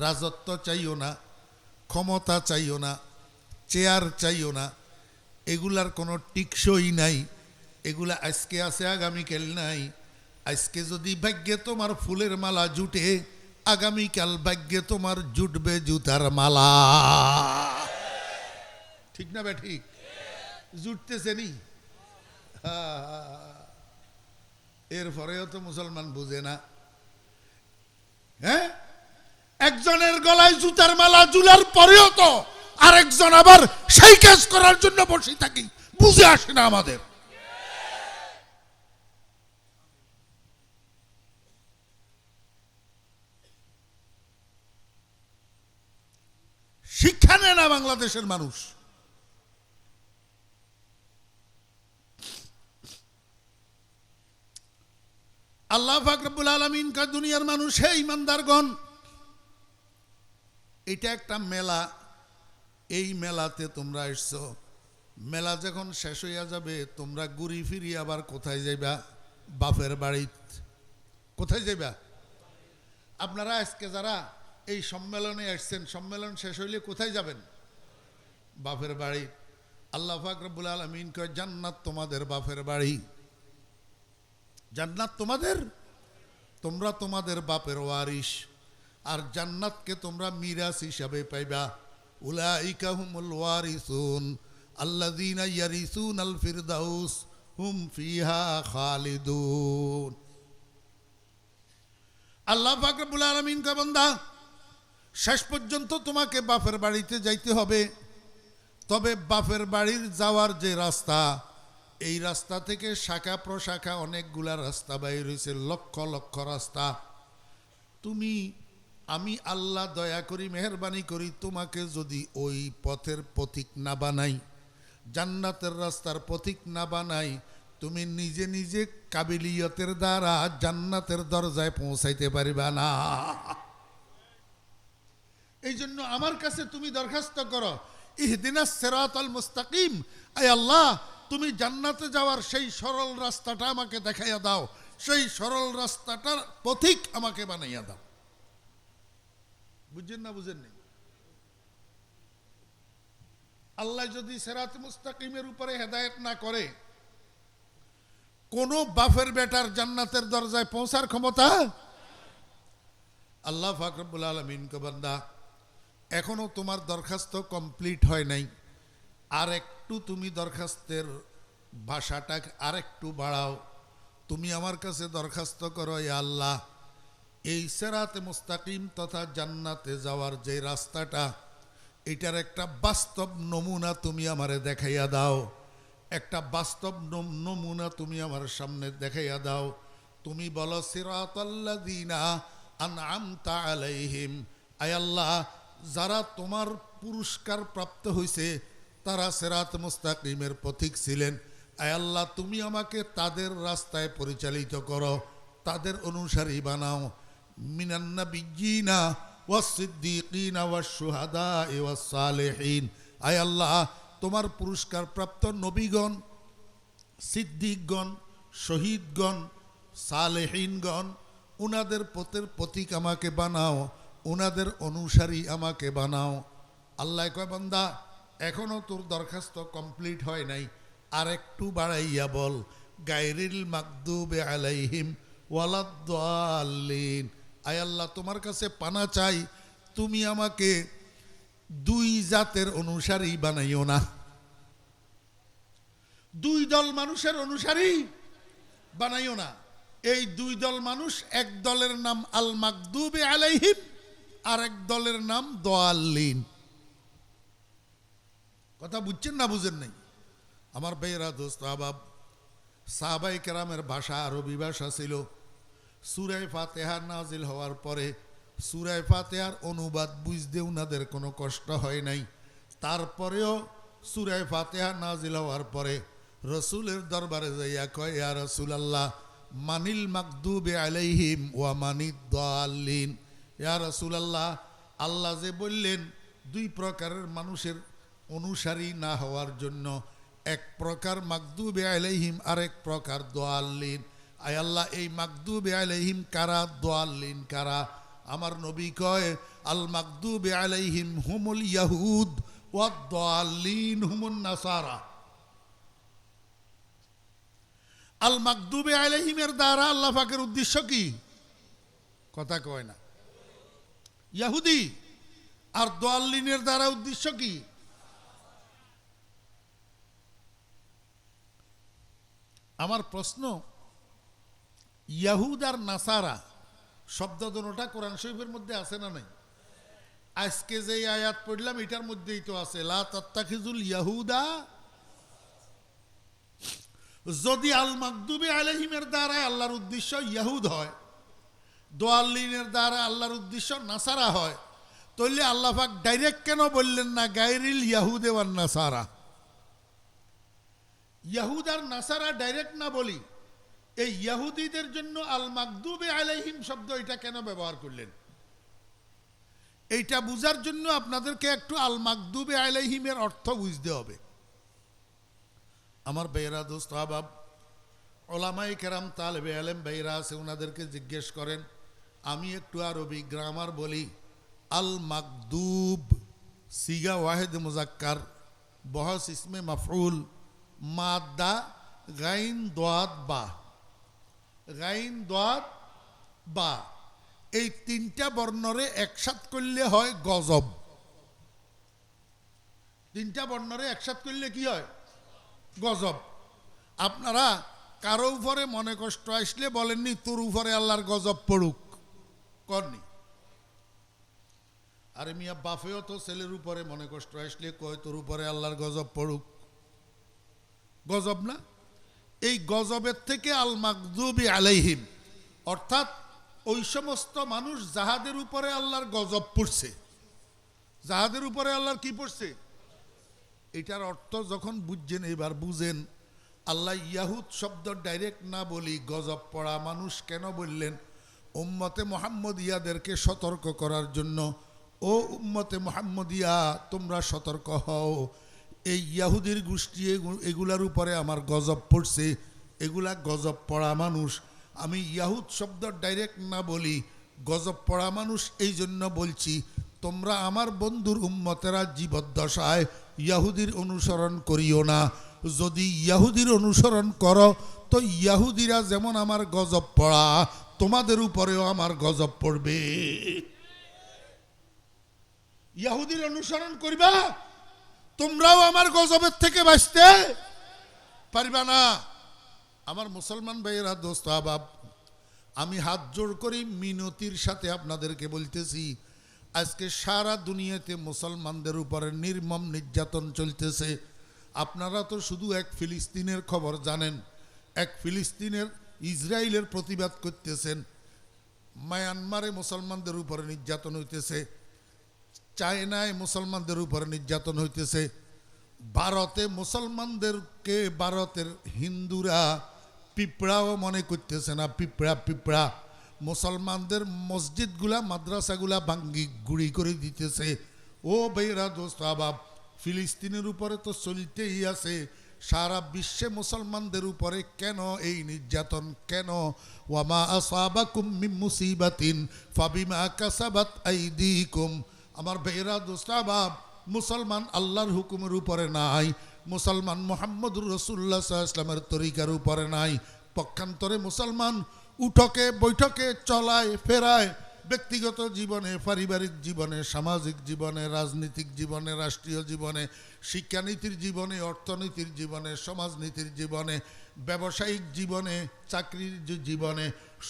রাজত্ব চাইও না, ক্ষমতা চাইও না, চেয়ার চাইও না, এগুলার কোনো টিকসই নাই। এগুলা আজকে আছে, আগামীকাল নাই। আজকে যদি ভাগ্যে তোমার ফুলের মালা জুটে, আগামীকাল ভাগ্যে তোমার জুটবে জুতার মালা। ঠিক না বে ঠিক? জুটতেছে নি? এরপরেও তো মুসলমান বুঝে না। হ্যাঁ, একজনের গলায় জুতার মালা ঝুলার পরেও তো আরেকজন আবার সেই কাজ করার জন্য বসে থাকি, বুঝে আসে না আমাদের। শিক্ষা নেয় না বাংলাদেশের মানুষ। আল্লাহ পাক রব্বুল আলামিন কা দুনিয়ার মানুষ, হে ইমানদারগণ, এটা একটা মেলা। এই মেলাতে তোমরা এসছো, মেলা যখন শেষ হইয়া যাবে তোমরা ঘুরি ফিরি আবার কোথায় যাইবা? বাপের বাড়ি। কোথায় যাইবা? আপনারা আজকে যারা এই সম্মেলনে আসছেন, সম্মেলন শেষ হইলে কোথায় যাবেন? বাপের বাড়ি। আল্লাহ পাক রব্বুল আলামিন কয়, জান্নাত তোমাদের বাপের বাড়ি। জান্নাত তোমাদের, তোমরা তোমাদের বাপের ওয়ারিস। আর জান্নাতকে তোমরা মিরাস হিসাবে পাইবা। উলাইকা হুমুল ওয়ারিসুন আল্লাযীনা ইয়ারিসুনাল ফিরদাউস হুম ফিহা খালিদুন। আল্লাহ পাক রব্বুল আলামিন কয়, বান্দা শেষ পর্যন্ত তোমাকে বাপের বাড়িতে যাইতে হবে। তবে বাপের বাড়ির যাওয়ার যে রাস্তা, এই রাস্তা থেকে শাখা প্রশাখা অনেকগুলা রাস্তা বাইর হয়েছে, লক্ষ লক্ষ রাস্তা। তুমি, আমি আল্লাহ দয়া করি, মেহেরবানি করি, তোমাকে যদি ওই পথের পথিক না বানাই, জান্নাতের রাস্তার পথিক না বানাই, তুমি নিজে নিজে কাবিলিয়তের দ্বারা জান্নাতের দরজায় পৌঁছাইতে পারবা না। এই জন্য আমার কাছে তুমি দরখাস্ত করো, ইহদিনাস সিরাতাল মুস্তাকিম, আয় আল্লাহ তুমি জান্নাতে যাওয়ার সেই সরল রাস্তাটা আমাকে দেখাইয়া দাও, সেই সরল রাস্তাটার পথিক আমাকে বানাইয়া দাও। বুঝছেন না? বুঝেন নি? আল্লাহ যদি সিরাত মুস্তাকিমের উপরে হেদায়েত না করে, কোন বাপের বেটার জান্নাতের দরজায় পৌঁছার ক্ষমতা। আল্লাহ পাক রব্বুল আলামিন কে, বান্দা এখনো তোমার দরখাস্ত কমপ্লিট হয় নাই, আর একটু তুমি দরখাস্তের ভাষাটা আর একটু বাড়াও। তুমি আমার কাছে দরখাস্ত করো, ইয়া আল্লাহ, এই সিরাতে মুস্তাকিম তথা জান্নাতে যাওয়ার যে রাস্তাটা, এটার একটা বাস্তব নমুনা তুমি আমারে দেখাইয়া দাও। একটা বাস্তব নমুনা তুমি আমার সামনে দেখাইয়া দাও। তুমি বলো সিরাতাল্লাযীনা আনআমতা আলাইহিম, আয় আল্লাহ, যারা তোমার পুরস্কার প্রাপ্ত হয়েছে তারা সিরাত মুস্তাকিমের পথিক ছিলেন। আয় আল্লাহ, তুমি আমাকে তাদের রাস্তায় পরিচালিত করো, তাদের অনুসারী বানাও। মিনান নাবিয়্যিনা ওয়াস-সিদ্দীকিনা ওয়াশ-শুহাদা'i ওয়াস-সালিহিন, আয় আল্লাহ, তোমার পুরস্কার প্রাপ্ত নবীগণ, সিদ্দিকগণ, শহীদগণ, সালেহিনগণ, উনাদের পথের পথিক আমাকে বানাও, উনাদের অনুসারী আমাকে বানাও। আল্লাহ কয়, বান্দা, এখনো তোর দরখাস্ত কমপ্লিট হয় নাই, আর একটু বাড়াইয়া বল, গায়রিল মাগদুবি আলাইহিম ওয়ালাদ-দাল্লিন। আয় আল্লাহ, তোমার কাছে পানা চাই, তুমি আমাকে দুই জাতের অনুসারী বানাইও না, দুই দল মানুষের অনুসারী বানাইও না। এই দুই দল মানুষ, এক দলের নাম আল মাগদুবি আলাইহিম, আর এক দলের নাম দাল্লিন। কথা বুঝছেন না বুঝেন নাই? আমার ভাইয়েরা, দোস্ত আহবাব, সাহাবায়ে কেরামের ভাষা আরবি ভাষা ছিল। সূরা ফাতিহা নাজিল হওয়ার পরে সূরা ফাতিহার অনুবাদ বুঝতে উনাদের কোনো কষ্ট হয় নাই। তারপরেও সূরা ফাতিহা নাজিল হওয়ার পরে রসুলের দরবারে যাইয়া কয়, ইয়া রাসূলুল্লাহ, মানিল মাগদুবি আলাইহিম ওয়া মানিদ-দাল্লিন। ইয়া রাসূলুল্লাহ, আল্লাহ যে বললেন দুই প্রকারের মানুষের অনুসারী না হওয়ার জন্য, এক প্রকার মাগদুবি আলাইহিম, আরেক প্রকার দাল্লিন। আয় আল্লাহ, এই মাগদুবি আলাইহিম কারা, দাল্লিন কারা? আমার নবী কয়, আল মাগদুবি আলাইহিম হুমুল ইয়াহুদ ওয়াদ দাল্লিন হুমুন নাসারা। আল মাগদুবি আলাইহিমের দ্বারা আল্লাহ পাকের উদ্দেশ্য কি? কথা কয় না। ইহুদি। আর দাল্লিনের দ্বারা উদ্দেশ্য কি? আমার প্রশ্ন, ইয়াহুদ আর নাসারা শব্দ দুটোটা কোরআন শরীফের মধ্যে আছে না নাই? আজকে যে আয়াত পড়লাম এটার মধ্যেই তো আছে, লা তাত্তাখিজুল ইয়াহুদা। যদি আল মাগদুবি আলাইহিমের দ্বারা আল্লাহর উদ্দেশ্য ইয়াহুদ হয়, দাল্লিনের দ্বারা আল্লাহর উদ্দেশ্য নাসারা হয়, তাহলে আল্লাহ পাক ডাইরেক্ট কেন বললেন না গায়রিল ইয়াহুদে ওয়ান নাসারা? ইয়াহুদ আর নাসারা ডাইরেক্ট না বলি, এই ইহুদিদের জন্য আল মাগদুবি আলাইহিম শব্দ এটা কেন ব্যবহার করলেন? এইটা বুঝার জন্য আপনাদেরকে একটু আল মাগদুবি আলাইহিমের অর্থ বুঝতে হবে। আমার ভাইয়েরা, দোস্ত আহবাব, ওলামায়ে কেরাম, তালেবে ইলম ভাইয়েরা আছে, ওনাদেরকে জিজ্ঞেস করেন। আমি একটু আরবি গ্রামার বলি। আল মাগদুব সিগা ওয়াহিদ মুজাক্কার, বহস ইসমে মাফউল, মাদ্দা গাইন দাদ বা, গাইন দাদ বা, এই তিনটা বর্ণরে একসাথ করলে হয় গজব। তিনটা বর্ণরে একসাথ করলে কি হয়? গজব। আপনারা কারো উপরে মনে কষ্ট আসলে বলেননি তোর উপরে আল্লাহর গজব পড়ুক? করনি? আরে মিয়া, বাপেও তো ছেলের উপরে মনে কষ্ট আসলে কয় তোর উপরে আল্লাহর গজব পড়ুক। গজব না? এই গজবের থেকে আল মাগদুবি আলাইহিম, অর্থাৎ ওই সমস্ত মানুষ যাহাদের উপরে আল্লাহর গজব পড়ছে, যাহাদের উপরে আল্লাহর কি পড়ছে, এটার অর্থ যখন বুঝছেন, এবার বুঝেন আল্লাহ ইয়াহুদ শব্দ ডাইরেক্ট না বলি গজব পড়া মানুষ কেন বললেন? উম্মতে মুহাম্মদিয়াদেরকে সতর্ক করার জন্য। ও উম্মতে মুহাম্মদিয়া, তোমরা সতর্ক হও, এই ইয়াহুদির গোষ্ঠী এগুলার উপরে আমার গজব পড়ছে, এগুলা গজব পড়া মানুষ। আমি ইয়াহুদ শব্দ ডাইরেক্ট না বলি গজব পড়া মানুষ, এই জন্য বলছি তোমরা আমার বন্ধুর উম্মতেরা জীবদ্দশায় ইয়াহুদির অনুসরণ করিও না। যদি ইয়াহুদির অনুসরণ করো তো ইয়াহুদিরা যেমন আমার গজব পড়া, তোমাদের উপরেও আমার গজব পড়বে। ইহুদির অনুসরণ করবা, তোমরাও আমার গজবের থেকে বাঁচতে পারবা না। আমার মুসলমান ভাইয়েরা, দোস্ত আহবাব, আমি হাত জোড় করি মিনতির সাথে আপনাদেরকে বলতেছি, আজকে সারা দুনিয়াতে মুসলমানদের উপরে নির্মম নির্যাতন চলতেছে। আপনারা তো শুধু এক ফিলিস্তিনের খবর জানেন, এক ফিলিস্তিনের ইসরায়েলের প্রতিবাদ করতেছেন। মায়ানমারে মুসলমানদের উপরে নির্যাতন হইতেছে, চায়নায় মুসলমানদের উপরে নির্যাতন হইতেছে, ভারতে মুসলমানদেরকে ভারতের হিন্দুরা পিঁপড়াও মনে করতেছে না, পিঁপড়া পিঁপড়া। মুসলমানদের মসজিদগুলা মাদ্রাসাগুলা ভাঙ্গি গুড়ি করে দিতেছে। ও ভাইরা, দোস্ত আহবাব, ফিলিস্তিনের উপরে তো চলতেই আছে, সারা বিশ্বে মুসলমানদের উপরে কেন এই নির্যাতন, কেন? ওয়ামা আসাবাকুম মিন মুসিবাতিন ফাবিমা কাসাবাত আইদিকুম। আমার ভাইরা, দোস্ত আহবাব, মুসলমান আল্লাহর হুকুমের উপরে নাই, মুসলমান মুহাম্মদুর রাসূলুল্লাহ সাল্লাল্লাহু আলাইহি ওয়াসাল্লামের তরিকার উপরে নাই। পক্ষান্তরে মুসলমান উঠকে বৈঠকে চলায় ফেরায়, ব্যক্তিগত জীবনে, পারিবারিক জীবনে, সামাজিক জীবনে, রাজনৈতিক জীবনে, রাষ্ট্রীয় জীবনে, শিক্ষানীতির জীবনে, অর্থনীতির জীবনে, সমাজনীতির জীবনে, ব্যবসায়িক জীবনে, চাকরির জীবনে,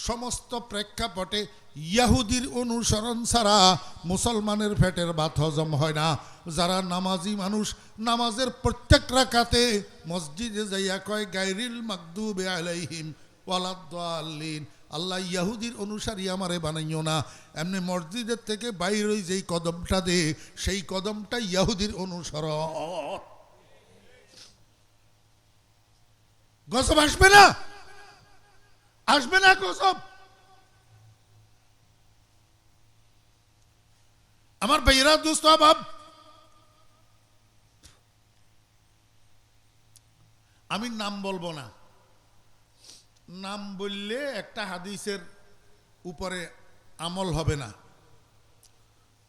সমস্ত প্রেক্ষাপটে ইহুদির অনুসরণ ছাড়া মুসলমানের পেটের ভাত হজম হয় না। যারা নামাজি মানুষ, নামাজের প্রত্যেক রাকাতে মসজিদে যাইয়া কয় গায়রিল মাগদুবি আলাইহিম ওয়ালাদ-দাল্লিন, আল্লাহ ইহুদির অনুসারী আমারে বানাইও না। এমনি মসজিদের থেকে বাইর হই যেই কদমটা দে, সেই কদমটা ইহুদির অনুসরণ। গজব আসবে না, আসবে না গজব। আমার ভাইয়েরা, দোস্ত আহবাব, আমি নাম বলবো না। নাম বললে একটা হাদিসের উপরে আমল হবে না।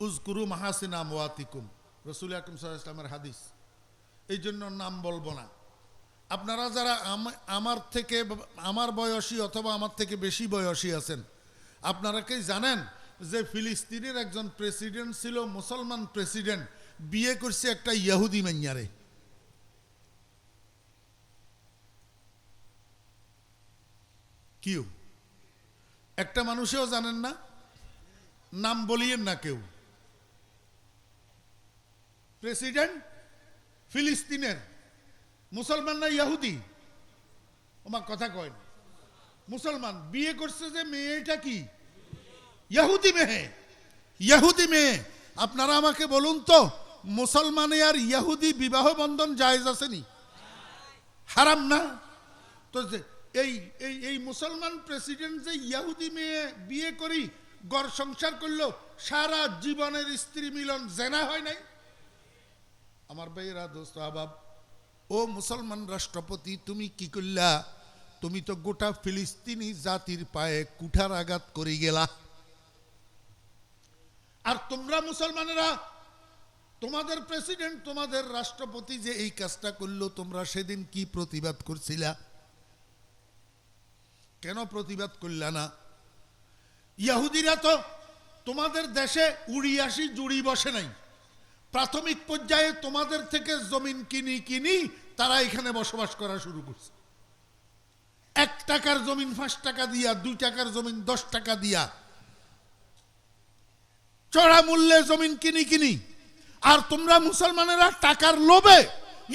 উজকুরু মাহাসিনা আমওয়াতিকুম, রাসূল আকরাম সাল্লাল্লাহু আলাইহি ওয়াসাল্লামের হাদিস। এই জন্য নাম বলবো না। আপনারা যারা আমার থেকে, আমার বয়সী অথবা আমার থেকে বেশি বয়সী আছেন, আপনারা কি জানেন যে ফিলিস্তিনের একজন প্রেসিডেন্ট ছিল, মুসলমান প্রেসিডেন্ট, বিয়ে করছে একটা ইহুদি মাইয়ারে। কিউ একটা মানুষেও জানেন না, নাম বলিয়েন না কেউ। প্রেসিডেন্ট ফিলিস্তিনের, মুসলমান না ইহুদি? আমার কথা কয়, মুসলমান বিয়ে করছে যে মেয়েটা কি ইহুদি মেয়ে, ইহুদি মেয়ে। আপনারা আমাকে বলুন তো, মুসলমানে আর ইহুদি বিবাহ বন্ধন জায়েজ আসেনি? হারাম না? তো এই এই এই মুসলমান প্রেসিডেন্ট যে ইহুদি মেয়ে বিয়ে করি ঘর সংসার করলো, সারা জীবনের স্ত্রী মিলন জেনা হয় নাই? আমার ভাইয়েরা, দোস্ত আহবাব, ও মুসলমান রাষ্ট্রপতি, তুমি কি করলা? তুমি তো গোটা ফিলিস্তিনি জাতির পায়ে কুঠার আঘাত করে গেলা। আর তোমরা মুসলমানেরা, তোমাদের প্রেসিডেন্ট, তোমাদের রাষ্ট্রপতি যে এই কাজটা করলো, তোমরা সেদিন কি প্রতিবাদ করছিলা? কেন প্রতিবাদ করলা না? ইহুদিরা তো তোমাদের দেশে উড়ি আসি জুড়ি বসে নাই। প্রাথমিক পর্যায়ে তোমাদের থেকে জমিন কিনি কিনি তারা এখানে বসবাস করা শুরু করছে। 1 টাকার জমিন 5 টাকা দিয়া, 2 টাকার জমিন 10 টাকা দিয়া চড়া মূল্যে জমিন কিনি কিনি। আর তোমরা মুসলমানেরা টাকার লোভে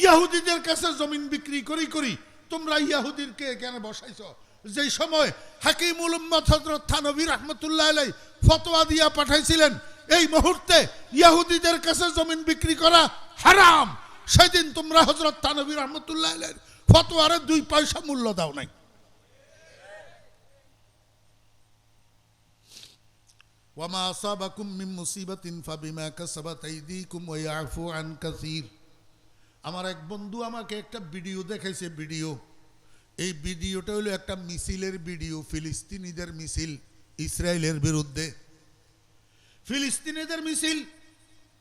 ইহুদিদের কাছে জমিন বিক্রি করি করি তোমরা ইহুদিরকে এখানে বসাইছো। যেই সময় হাকিমুল উম্মত হযরত থানভী রাহমাতুল্লাহ আলাইহি ফতোয়া দিয়া পাঠাইছিলেন এই মুহূর্তে ইহুদিদের কাছে জমিন বিক্রি করা হারাম, সেদিন তোমরা হযরত থানভী রাহমাতুল্লাহ আলাইহির ফতোয়ারে 2 পয়সা মূল্য দাও নাই। ওয়ামা আসাবাকুম মিন মুসিবাতিন ফাবিমা কাসাবাত আইদিকুম ওয়া ইয়াফু আন কাসীর। আমার এক বন্ধু আমাকে একটা ভিডিও দেখাইছে। ভিডিও, এই ভিডিওটা হলো একটা মিছিলের ভিডিও, ফিলিস্তিনিদের মিছিল ইসরায়েলের বিরুদ্ধে। ফিলিস্তিনিদের মিছিল,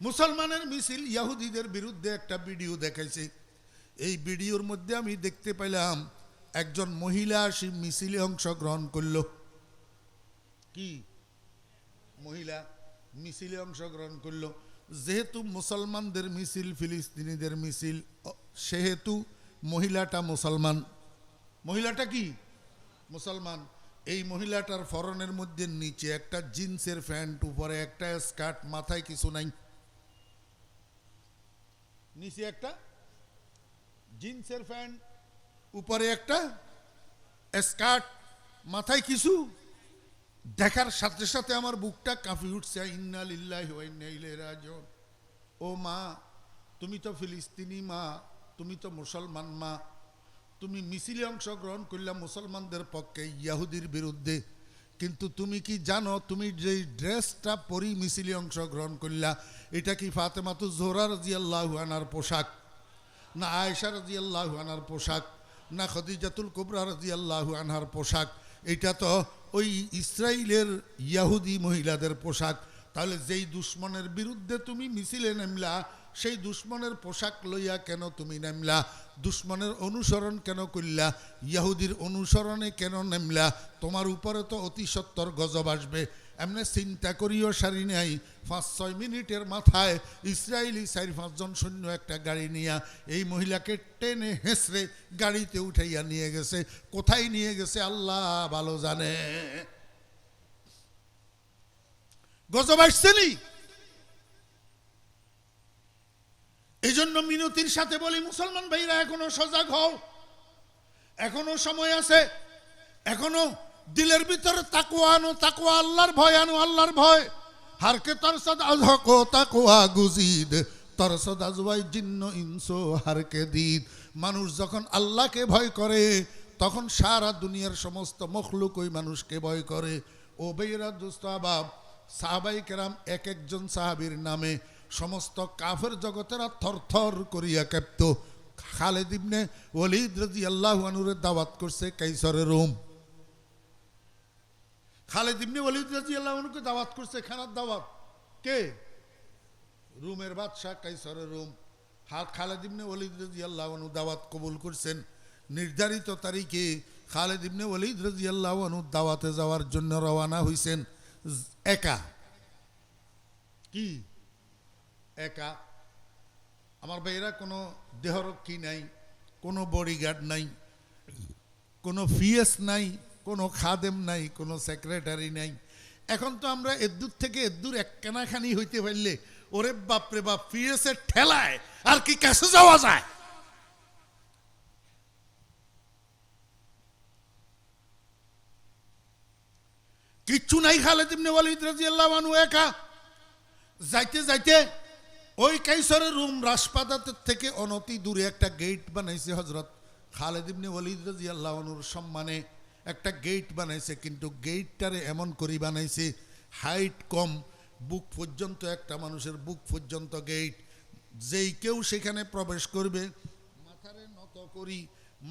মুসলমানের মিছিল ইহুদিদের বিরুদ্ধে একটা ভিডিও দেখাইছে। এই ভিডিওর মধ্যে আমি দেখতে পেলাম একজন মহিলা সেই মিছিলে অংশগ্রহণ করলো। কি মহিলা মিছিলে অংশগ্রহণ করলো? যেহেতু মুসলমানদের মিছিল ফিলিস্তিনিদের মিছিল, সেহেতু মহিলাটা মুসলমান। মহিলাটা কি মুসলমান। এই মহিলাটার ফরনের মধ্যে নিচে একটা জিন্সের প্যান্ট, উপরে একটা স্কার্ট, মাথায় কিছু নাই। নিচে একটা জিন্সের প্যান্ট, উপরে একটা স্কার্ট, মাথায় কিছু। দেখার সাথে সাথে আমার বুকটা কাঁপি উঠছে। ইন্না লিল্লাহি ওয়া ইন্না ইলাইহি রাজিউন। ও মা, তুমি তো ফিলিস্তিনি মা, তুমি তো মুসলমান মা, তুমি মিছিলে অংশগ্রহণ করলা মুসলমানদের পক্ষে, ইয়াহুদির বিরুদ্ধে, কিন্তু তুমি কি জানো তুমি যে ড্রেসটা পরি মিছিলে অংশগ্রহণ করলা, এটা কি ফাতেমাতুজ জোহরা রাদিয়াল্লাহু আনহার পোশাক, না আয়েশা রাদিয়াল্লাহু আনহার পোশাক, না খদিজাতুল কুবরা রাদিয়াল্লাহু আনহার পোশাক? এটা তো ওই ইসরায়েলের ইয়াহুদি মহিলাদের পোশাক। তাহলে যেই দুশ্মনের বিরুদ্ধে তুমি মিছিলে নেমলা, সেই দুশ্মনের পোশাক লইয়া কেন তুমি নেমলা? দুশ্মনের অনুসরণ কেন করলা? ইয়াহুদির অনুসরণে কেন নেমলা? তোমার উপরে তো অতি সত্তর গজব আসবে। এমনি চিন্তা করিও সারি নাই, 5-6 মিনিটের মাথায় ইসরায়েলি 4-5 জন সৈন্য একটা গাড়ি নিয়া এই মহিলাকে টেনে হেসড়ে গাড়িতে উঠাইয়া নিয়ে গেছে। কোথায় নিয়ে গেছে আল্লাহ ভালো জানে। গজব আসছেনি। এই জন্য মিনতির সাথে বলি, মুসলমান ভাইরা এখনো সজাগ হও, এখনো সময় আছে, এখনো দিলের ভিতরে তাকওয়া আনো, তাকওয়া আল্লাহর ভয় আনো, আল্লাহর ভয়। হারকে তরসদ আজহকো তাকওয়া গুজিদ, তরসদ আজওয়াই জিন্ন ইনসো হারকে দিদ। মানুষ যখন আল্লাহকে ভয় করে, তখন সারা দুনিয়ার সমস্ত মখলুক ওই মানুষকে ভয় করে। ও বেইরা দোস্ত আবাব, সাহাবাই কেরাম এক একজন সাহাবীর নামে সমস্ত কাফের জগতেরা থরথর করিয়া কাঁপত। খালেদ ইবনে ওয়ালিদ রাদিয়াল্লাহু আনহুর দাওয়াত করছে কাইসারে রোম। খালেদ ইবনে ওয়ালিদ রাদিয়াল্লাহু আনহুকে দাওয়াত করছে, খানার দাওয়াত। কে? রোমের বাদশা কাইসারে রোম। খালেদ ইবনে ওয়ালিদ রাদিয়াল্লাহু আনহু দাওয়াত কবুল করছেন। নির্ধারিত তারিখে খালেদ ইবনে ওয়ালিদ রাদিয়াল্লাহু আনহু দাওয়াতে যাওয়ার জন্য রওনা হইছেন একা। কি একা? আমার ভাইয়েরা কোনো দেহরক্ষী নাই, কোনো বডিগার্ড নাই, কোনো ফিএস নাই, কোনো খাদেম নাই, কোনো সেক্রেটারি নাই। এখন তো আমরা এদ্দুর থেকে এদ্দুর এক কেনাখানি হইতে পারলে ওরে বাপরে বাপ, ফিএস এর ঠেলায় আর কি কাছে যাওয়া যায়? কিচ্ছু নাই। খালেদ ইবনে ওয়ালিদ রাদিয়াল্লাহু আনহু একা যাইতে যাইতে ওই কাইসারের রুম রাজপ্রাসাদের থেকে অনতি দূরে একটা গেট বানাইছে হযরত খালেদ ইবনে ওয়ালিদ রাদিয়াল্লাহু আনহুর সম্মানে একটা গেট বানাইছে। কিন্তু গেটটারে এমন করে বানাইছে, হাইট কম, বুক পর্যন্ত, একটা মানুষের বুক পর্যন্ত গেট। যেই কেউ সেখানে প্রবেশ করবে মাথারে নত করি,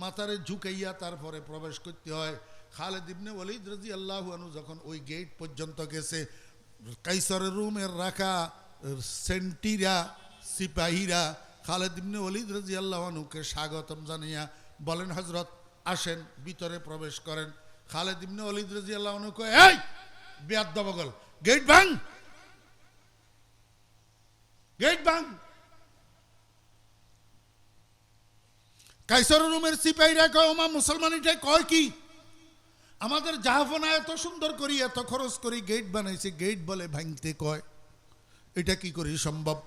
মাথারে ঝুঁকাইয়া তারপরে প্রবেশ করতে হয়। খালেদ ইবনে ওয়ালিদ রাদিয়াল্লাহু আনহু যখন ওই গেট পর্যন্ত গেছে, কাইসারের রুমের রাখা সেন্টিরা সিপাহীরা খালেদ ইবনে ওয়ালিদ রাদিয়াল্লাহু আনহুকে স্বাগতম জানিয়া বলেন, হযরত আসেন, ভিতরে প্রবেশ করেন। খালেদ ইবনে ওয়ালিদ রাদিয়াল্লাহু আনহু কয়, এই বেয়াদব বগল, গেট ভাঙ, গেট ভাঙ। কাইসারের রুমের সিপাহীরা কয়, ওমা মুসলমানিটাই কয় কি? আমাদের জাহাফনা এত সুন্দর করি, এত খরচ করি গেট বানাইছে, গেট বলে ভাঙতে কয়। এটা কি করি সম্ভব?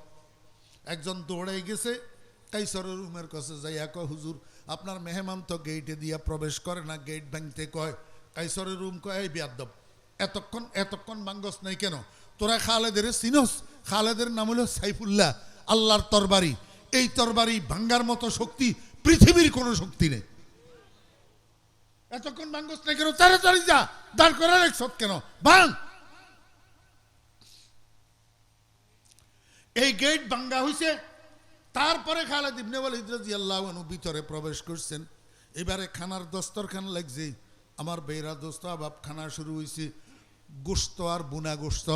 একজন দৌড়াই গেছে কাইসারের রুমের কাছে যাইয়া কয়, হুজুর আপনার মেহমান তো গেটে দিয়া প্রবেশ করে না, গেট ভাঙতে কয়। কাইসারের রুম কয়, এই বেয়াদব, এতক্ষণ ভাঙ্গস নাই কেন? তোরা খালেদের চিনস? খালেদের নাম হলো সাইফুল্লাহ, আল্লাহর তরবারি। এই তরবারি ভাঙ্গার মতো শক্তি পৃথিবীর কোনো শক্তি নেই। এতক্ষণ ভাঙ্গস নাই কেন? তাড়াতাড়ি যা, দাঁড় করে রাখছ কেন? ভাঙ। এই গেট ভাঙ্গা হইছে। তারপরে খালেদ ইবনে ওয়ালিদ রাদিয়াল্লাহু আনহু ভিতরে প্রবেশ করছেন। এবারে খানার দস্তরখান লাগছে। আমার বেরা দোস্ত আবাব খানা শুরু হয়েছে। গোস্ত আর বুনা গোস্ত,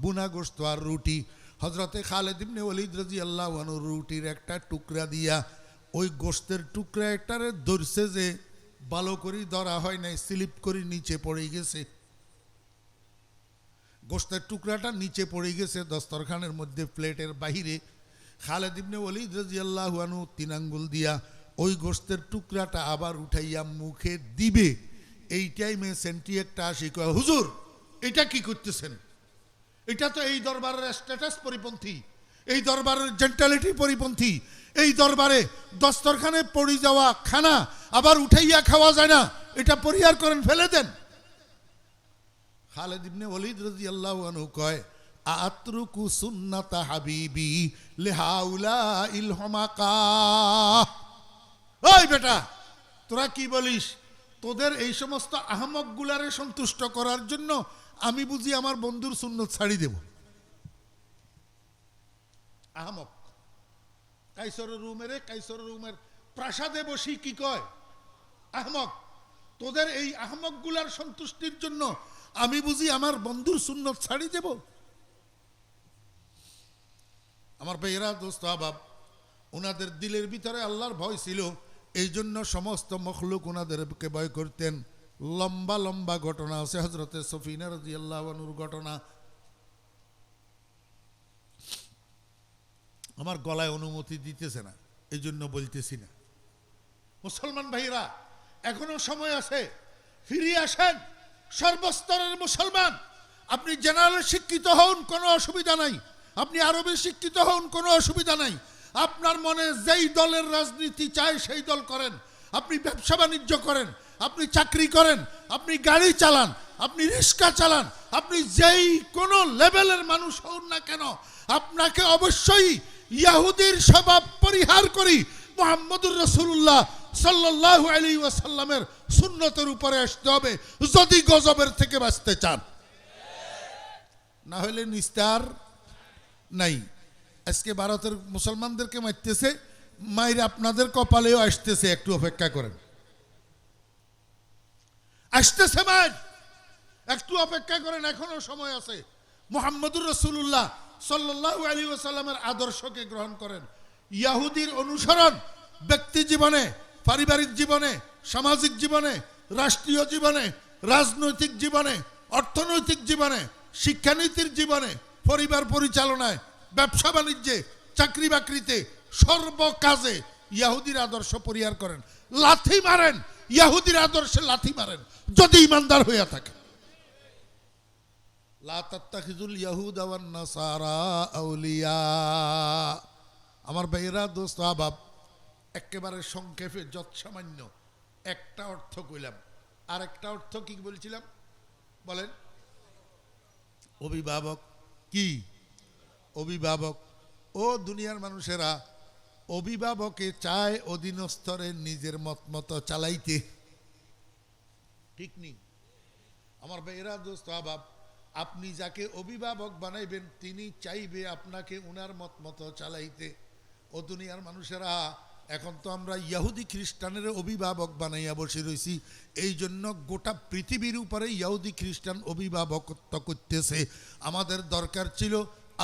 বুনা গোস্ত আর রুটি। হযরতে খালেদ ইবনে ওয়ালিদ রাদিয়াল্লাহু আনহু রুটির একটা টুকরা দিয়া ওই গোস্তের টুকরা একটারে ধরছে, যে ভালো করে ধরা হয় নাই, স্লিপ করে নিচে পড়ে গেছে। গোশতের টুকরাটা নিচে পড়ে গেছে দস্তরখানের মধ্যে, প্লেটের বাহিরে। খালেদ ইবনে ওয়ালিদ রাদিয়াল্লাহু আনহু 3 আঙ্গুল দিয়া ওই গোশতের টুকরাটা আবার উঠাইয়া মুখে দিবে। এই টাইমে সেন্টি একটা আসি কয়, হুজুর এটা কি করতেছেন? এটা তো এই দরবারের স্ট্যাটাস পরিপন্থী, এই দরবারের জেন্টালিটি পরিপন্থী। এই দরবারে দস্তরখানে পড়ে যাওয়া খানা আবার উঠাইয়া খাওয়া যায় না, এটা পরিহার করেন, ফেলে দেন। খালেদ ইবনে ওয়ালিদ রাদিয়াল্লাহু আনহু কয়, আতরুকু সুন্নাতা হাবিবি লিহাউলা ইল হুমাকা। ওই বেটা, তোরা কি বলিস? তোদের এই সমস্ত আহমক গুলারে সন্তুষ্ট করার জন্য আমি বুঝি আমার বন্ধুর সুন্নত ছাড়ি দেব? আহমক কাইসর রুমের প্রাসাদে বসি কি কয়? আহমক। তোদের এই আহমক গুলার সন্তুষ্টির জন্য আমি বুঝি আমার বন্ধুর সুন্নত ছাড়ি দেব? আমার ভাইয়েরা, দোস্ত আহবাব, ওনাদের দিলের ভিতরে আল্লাহর ভয় ছিল, এই জন্য সমস্ত মখলুক ওনাদেরকে ভয় করতেন। লম্বা লম্বা ঘটনা আছে, হযরতে সফিনা রাদিয়াল্লাহু আনহুর ঘটনা। আমার গলায় অনুমতি দিতেছে না, এই জন্য বলতেছি না। মুসলমান ভাইরা, এখনো সময় আছে, ফিরে আসেন। সর্বস্তরের মুসলমান, আপনি জেনারেল শিক্ষিত হন, কোনো অসুবিধা নাই। আপনি আরবি শিক্ষিত হন, কোনো অসুবিধা নাই। আপনার মনে যেই দলের রাজনীতি চায় সেই দল করেন। আপনি ব্যবসা বাণিজ্য করেন, আপনি চাকরি করেন, আপনি গাড়ি চালান, আপনি রিক্সা চালান, আপনি যেই কোনো লেভেলের মানুষ হন না কেন, আপনাকে অবশ্যই ইহুদির স্বভাব পরিহার করি মুহাম্মদুর রাসূলুল্লাহ সাল্লাল্লাহু আলাইহি ওয়াসাল্লামের সুন্নতের উপরে আসতে হবে, যদি গজবের থেকে বাঁচতে চান। না হলে নিস্তার নাই। আজকে ভারতের মুসলমানদেরকে মারতেছে, মাইরে আপনাদের কপালেও আসতেছে, একটু অপেক্ষা করেন। আসতেছে মার, একটু অপেক্ষা করেন, এখনো সময় আছে। মুহাম্মদুর রাসূলুল্লাহ সাল্লাল্লাহু আলাইহি ওয়াসাল্লামের আদর্শকে গ্রহণ করেন। ইহুদির অনুসরণ ব্যক্তি জীবনে, পারিবারিক জীবনে, সামাজিক জীবনে, রাষ্ট্রীয় জীবনে, রাজনৈতিক জীবনে, অর্থনৈতিক জীবনে, শিক্ষানীতির জীবনে, পরিবার পরিচালনায়, ব্যবসা বাণিজ্যে, চাকরি বাকরিতে, সর্বকাজে ইহুদির আদর্শ পরিহার করেন। লাথি মারেন, ইহুদির আদর্শে লাথি মারেন যদি ইমানদার হইয়া থাকে। লা তাত্তাখিযুল ইয়াহুদা ওয়ান নাসারা আউলিয়া। আমার ভাইয়েরা, দোস্ত আহবাব, একেবারে সংক্ষেপে যৎসামান্য একটা অর্থ কইলাম। আর একটা অর্থ কি বলছিলাম বলেন? অভিভাবক। কি অভিভাবক? ও দুনিয়ার মানুষেরা, অভিভাবকে চায় অধীনস্থরে নিজের মত মতো চালাইতে, ঠিক নেই? আমার ভাইয়েরা, দোস্ত আহবাব, আপনি যাকে অভিভাবক বানাইবেন তিনি চাইবে আপনাকে উনার মত মতো চালাইতে। ও দুনিয়ার মানুষেরা, এখন তো আমরা ইহুদি খ্রিস্টানের অভিভাবক বানাইয়া বসে রয়েছি, এই জন্য গোটা পৃথিবীর উপরে ইহুদি খ্রিস্টান অভিভাবকত্ব করতেছে। আমাদের দরকার ছিল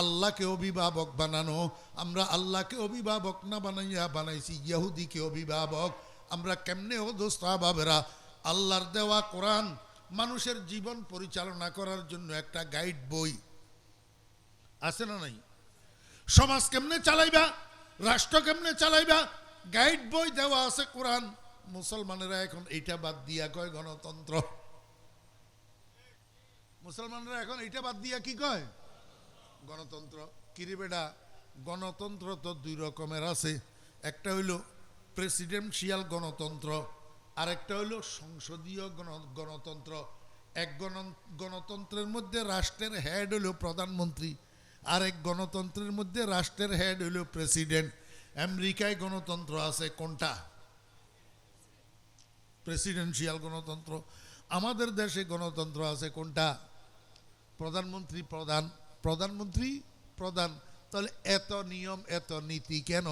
আল্লাহকে অভিভাবক বানানো। আমরা আল্লাহকে অভিভাবক না বানাইয়া বানাইছি ইহুদিকে অভিভাবক। আমরা কেমনে ও দোস্ত আহবাবেরা, আল্লাহর দেওয়া কোরআন মানুষের জীবন পরিচালনা করার জন্য একটা গাইড বই আছে না নাই? সমাজ কেমনে চালাইবা, রাষ্ট্র কেমনে চালাইবা, গাইড বই দেওয়া আছে কোরআন। মুসলমানেরা এখন এইটা বাদ দিয়া কয় গণতন্ত্র। মুসলমানরা এখন এইটা বাদ দিয়া কি কয়? গণতন্ত্র। কিরে বেটা, গণতন্ত্র তো দুই রকমের আছে। একটা হইল প্রেসিডেন্সিয়াল গণতন্ত্র, আর একটা হইল সংসদীয় গণতন্ত্র। এক গণতন্ত্রের মধ্যে রাষ্ট্রের হেড হইল প্রধানমন্ত্রী, আর এক গণতন্ত্রের মধ্যে রাষ্ট্রের হেড হইল প্রেসিডেন্ট। আমেরিকায় গণতন্ত্র আছে কোনটা? প্রেসিডেন্সিয়াল গণতন্ত্র। আমাদের দেশে গণতন্ত্র আছে কোনটা? প্রধানমন্ত্রী প্রধান, প্রধানমন্ত্রী প্রধান। তাহলে এত নিয়ম এত নীতি কেন?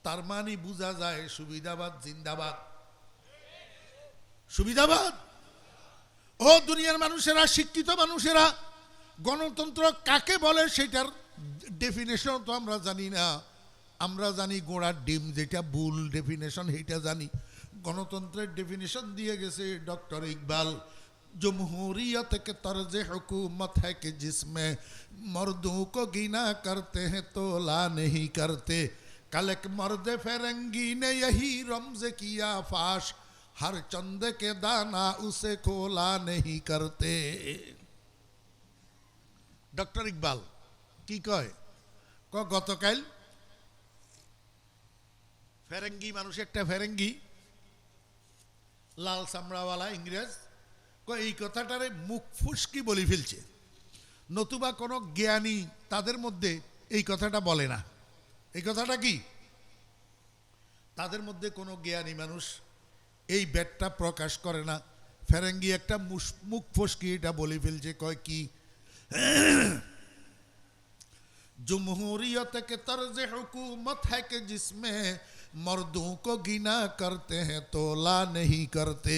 তার মানে বোঝা যায় সুবিধাবাদ জিন্দাবাদ। সুবিধাবাদ। ও দুনিয়ার মানুষেরা, শিক্ষিত মানুষেরা, গণতন্ত্র কাকে বলে সেটার ডেফিনেশন তো আমরা জানি না। আমরা জানি গোড়ার ডিম, যেটা ভুল ডেফিনেশন সেইটা জানি। গণতন্ত্রের ডেফিনেশন দিয়ে গেছে ডক্টর ইকবাল। जमहूरियत के तर्ज हुकूमत है कि जिसमें मर्दों को गिना करते हैं तोला नहीं करते। कल एक मर्द फिरंगी ने यही रम्ज किया फाश, हर चंद के दाना उसे खोला नहीं करते। डॉक्टर इकबाल की कय गतकाल ফেরেঙ্গি মানুষ একটা ফেরেঙ্গি লাল চামড়াওয়ালা ইংরেজ এই কথাটারে মুখ ফুসকি বলে ফেলছে, নতুবা কোনো জ্ঞানী তাদের মধ্যে এই কথাটা বলে না। এই কথাটা কি তাদের মধ্যে কোনো জ্ঞানী মানুষ এই ব্যাটটা প্রকাশ করে না। ফেরেঙ্গি একটা মুখ ফুসকি এটা বলে ফেলছে, কয় কি जमहूरियत के तर्ज हुकूमत है कि जिसमें मर्दों को गिना करते हैं तोला नहीं करते।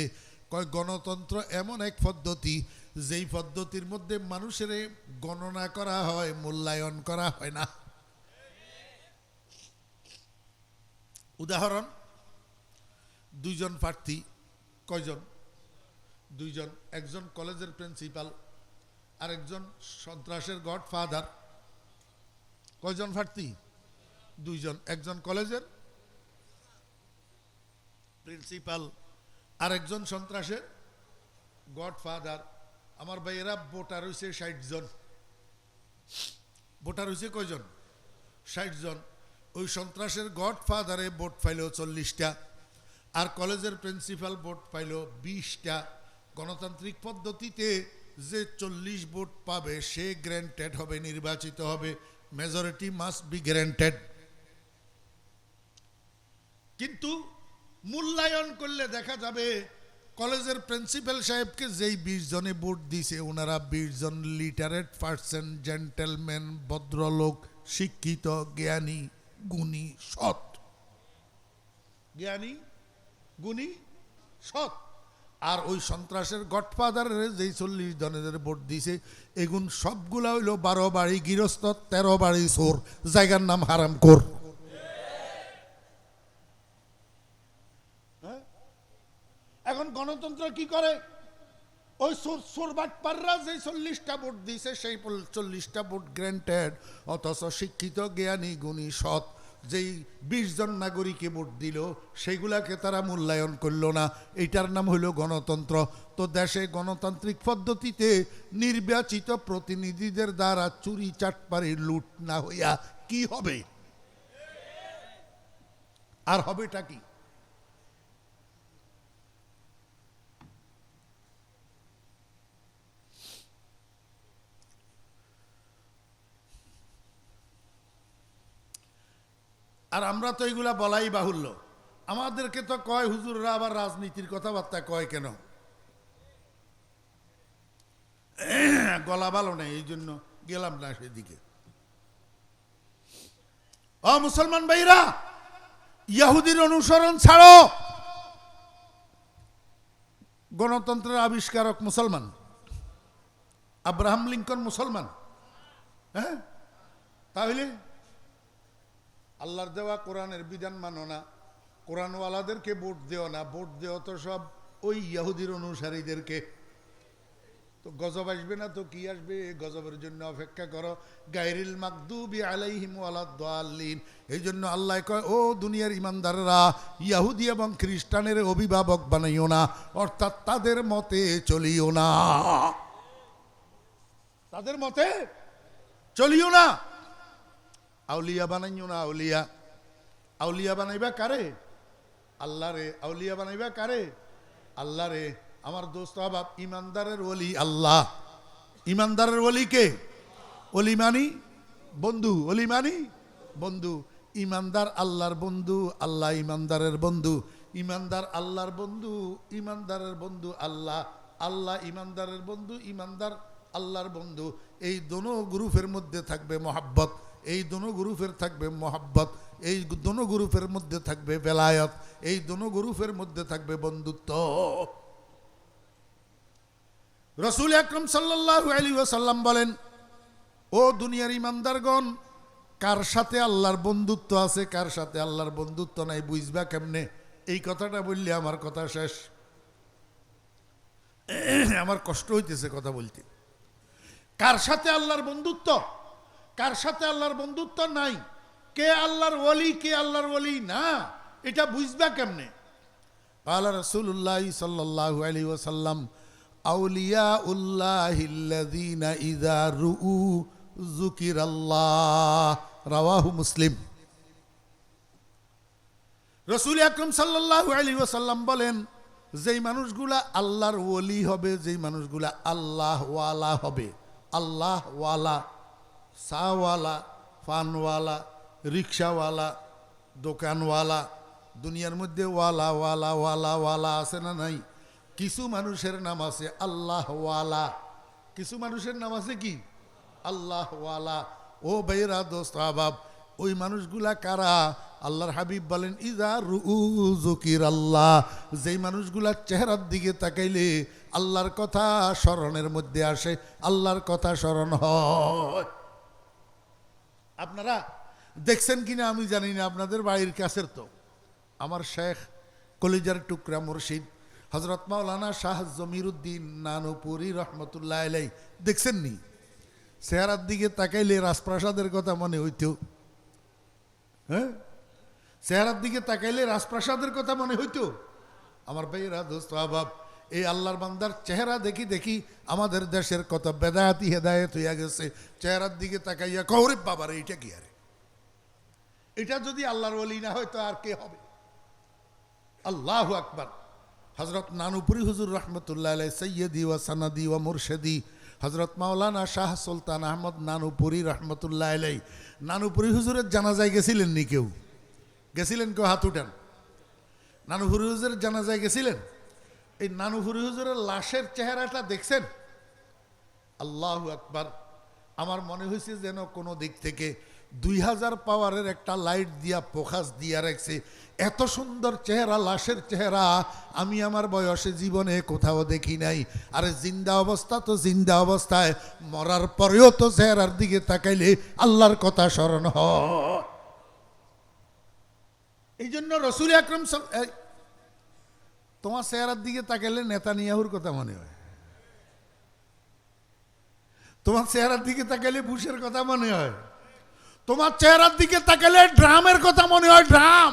কয় গণতন্ত্র এমন এক পদ্ধতি যেই পদ্ধতির মধ্যে মানুষের গণনা করা হয়, মূল্যায়ন করা হয় না। উদাহরণ, দুইজন প্রার্থী, কয়জন? দুইজন, একজন কলেজের প্রিন্সিপাল আর একজন সন্ত্রাসের গডফাদার। কয়জন প্রার্থী? দুইজন, একজন কলেজের প্রিন্সিপাল আর একজন সন্ত্রাসের গডফাদার। আমার ভাইয়েরা ভোটার হয়েছে ৬০ জন। ভোটার হয়েছে কয়জন? ৬০ জন। ওই সন্ত্রাসের গডফাদারে ভোট পাইল ৪০টা, আর কলেজের প্রিন্সিপাল ভোট পাইল ২০টা। গণতান্ত্রিক পদ্ধতিতে যে ৪০ ভোট পাবে সে গ্র্যান্টেড হবে, নির্বাচিত হবে। Majority must be guaranteed. কিন্তু মূল্যায়ন করলে দেখা যাবে কলেজের প্রিন্সিপাল সাহেবকে যেই ২০ জনে ভোট দিছে ওনারা ২০ জন লিটারেট পার্সন, জেন্টেলম্যান, ভদ্রলোক, শিক্ষিত, জ্ঞানী, গুণী, সৎ। জ্ঞানী, গুণী, সৎ। আর ওই সন্ত্রাসের গডফাদারের যেই ৪০ জনের ভোট দিছে এগুন সবগুলা হইল ১২ বাড়ি গৃহস্থ, ১৩ বাড়ি চোর, জায়গার নাম হারামখোর। এখন গণতন্ত্র কি করে? ওই চোরবাটপাররা যে ৪০টা ভোট দিছে সেই ৪০টা ভোট গ্র্যান্টেড, অথচ শিক্ষিত, জ্ঞানী, গুণী, সৎ যেই ২০ জন নাগরিকে ভোট দিল সেইগুলাকে তারা মূল্যায়ন করল না। এইটার নাম হইল গণতন্ত্র। তো দেশে গণতান্ত্রিক পদ্ধতিতে নির্বাচিত প্রতিনিধিদের দ্বারা চুরি চাটপারি লুট না হইয়া কি হবে? আর হবেটা কি? আর আমরা তো এইগুলা বলাই বাহুল্য। আমাদেরকে তো কয় হুজুররা আবার রাজনীতির কথাবার্তা কয় কেন? গলা ভালো নেই, এই জন্য গেলাম না সেদিকে। ও মুসলমান ভাইরা, ইহুদির অনুসরণ ছাড়ো। গণতন্ত্রের আবিষ্কারক মুসলমান, আব্রাহাম লিঙ্কন মুসলমান। হ্যাঁ, তাহলে আল্লাহর দেওয়া কোরআনের বিধান মানো না, কোরআনওয়ালাদেরকে ভোট দেও না, ভোট দেও তো সব ওই ইহুদির অনুসারীদেরকে। তো গজব আসবে না তো কি আসবে? গজবের জন্য অপেক্ষা করো। গায়রিল মাগদুবি আলাইহিম ওয়ালাদ-দাল্লিন। এই জন্য আল্লাহ কয়, ও দুনিয়ার ইমানদাররা, ইহুদি এবং খ্রিস্টানের অভিভাবক বানাইও না, অর্থাৎ তাদের মতে চলিও না, তাদের মতে চলিও না। আউলিয়া বানাইও না। আউলিয়া, আউলিয়া বানাইবা কারে? আল্লাহ রে। আউলিয়া বানাইবা কারে? আল্লাহ রে। আমার দোস্ত আবাব, ইমানদারের ওলি আল্লাহ। ইমানদারের ওলি কে? ওলি মানি বন্ধু, ওলি মানি বন্ধু। ইমানদার আল্লাহর বন্ধু, আল্লাহ ইমানদারের বন্ধু। ইমানদার আল্লাহর বন্ধু, ইমানদারের বন্ধু আল্লাহ, আল্লাহ ইমানদারের বন্ধু, ইমানদার আল্লাহর বন্ধু। এই দোনো গ্রুপের মধ্যে থাকবে মহাব্বত, এই দোনো গ্রুপের থাকবে মহাব্বত, এই দোনো গ্রুপের মধ্যে থাকবে বেলায়ত, এই দোনো গ্রুপের মধ্যে থাকবে বন্ধুত্ব। রাসূল আকরাম সাল্লাল্লাহু আলাইহি ওয়াসাল্লাম বলেন, ও দুনিয়ার ইমানদারগণ, কার সাথে আল্লাহর বন্ধুত্ব আছে, কার সাথে আল্লাহর বন্ধুত্ব নাই বুঝবা কেমনে? এই কথাটা বললে আমার কথা শেষ। আমার কষ্ট হইতেছে কথা বলতে। কার সাথে আল্লাহর বন্ধুত্ব, কার সাথে আল্লাহর বন্ধুত্ব নাই, কে আল্লাহর ওলি কে আল্লাহর ওলি না, এটা বুঝবা কেমনে? قال رسول الله صلى الله عليه وسلم أولياء الله الذين إذا رؤوا ذكر الله رواه مسلم। রাসূল আকরাম সাল্লাল্লাহু আলাইহি ওয়াসাল্লাম বলেন, যেই মানুষগুলা আল্লাহর ওলি হবে, যেই মানুষগুলা আল্লাহ ওয়ালা হবে, আল্লাহ ওয়ালা, সাওয়ালা, ফানওয়ালা, রিক্সাওয়ালা, দোকানওয়ালা, দুনিয়ার মধ্যে ওয়ালা ওয়ালা ওয়ালা ওয়ালা আছে না নাই? কিছু মানুষের নাম আছে আল্লাহ ওয়ালা, কিছু মানুষের নাম আছে কি আল্লাহ ওয়ালা। ও ভাইরা দোস্ত আহবাব, ওই মানুষগুলা কারা? আল্লাহর হাবিব বলেন ইযা রুউ যুকির আল্লাহ, যেই মানুষগুলা চেহারার দিকে তাকাইলে আল্লাহর কথা স্মরণের মধ্যে আসে, আল্লাহর কথা স্মরণ হয়। আপনারা দেখছেন কিনা আমি জানি না, আপনাদের বাড়ির কাছের তো আমার শেখ কলিজার টুকরা মুর্শিদ হযরত মাওলানা শাহ জমিরুদ্দিন নানুপুরি রহমতুল্লাহ আলাইহি, দেখছেন নি? চেহারার দিকে তাকাইলে রাজপ্রাসাদের কথা মনে হইতো। হ্যাঁ, চেহারার দিকে তাকাইলে রাজপ্রাসাদের কথা মনে হইতো। আমার ভাইয়েরা দোস্ত আহবাব, এই আল্লাহর বান্দার চেহারা দেখি দেখি আমাদের দেশের কত বেদায়াতি হেদায়েত হইয়া গেছে। চেহারার দিকে তাকাইয়া কওরে বাবার এইটা কি? আরে এটা যদি আল্লাহর ওলি না হয় তো আর কে হবে? আল্লাহু আকবার। হযরত নানুপুরি হুজুর রহমতুল্লাহ আলাইহি সৈয়দি ওয়া সানাদি ওয়া মুরশিদি হযরত মাওলানা শাহ সুলতান আহমদ নানুপুরি রহমতুল্লাহ আলাইহি, নানুপুরি হুজুরের জানাজায় গেছিলেন নি কেউ? গেছিলেন কেউ? হাত উঠান। নানুপুরি হুজুরের জানাজায় গেছিলেন? এই নানুপুরি হুজুরের লাশের চেহারাটা দেখছেন? আল্লাহু আকবার। আমার মনে হয়েছে যেন কোনো দিক থেকে 2000 পাওয়ারের একটা লাইট দিয়া ফোকাস দিয়া রাখছে। এত সুন্দর চেহারা, লাশের চেহারা আমি আমার বয়সে জীবনে কোথাও দেখি নাই। আরে জিন্দা অবস্থা তো জিন্দা অবস্থায়, মরার পরেও তো চেহারার দিকে তাকাইলে আল্লাহর কথা স্মরণ হয়। এই জন্য রাসূল আকরাম তোমার চেহারার দিকে তাকাইলে নেতানিয়াহুর কথা মনে হয়, তোমার চেহারার দিকে তাকাইলে বুশের কথা মনে হয়, তোমার চেহারার দিকে তাকাইলে ড্রামের কথা মনে হয়, ড্রাম।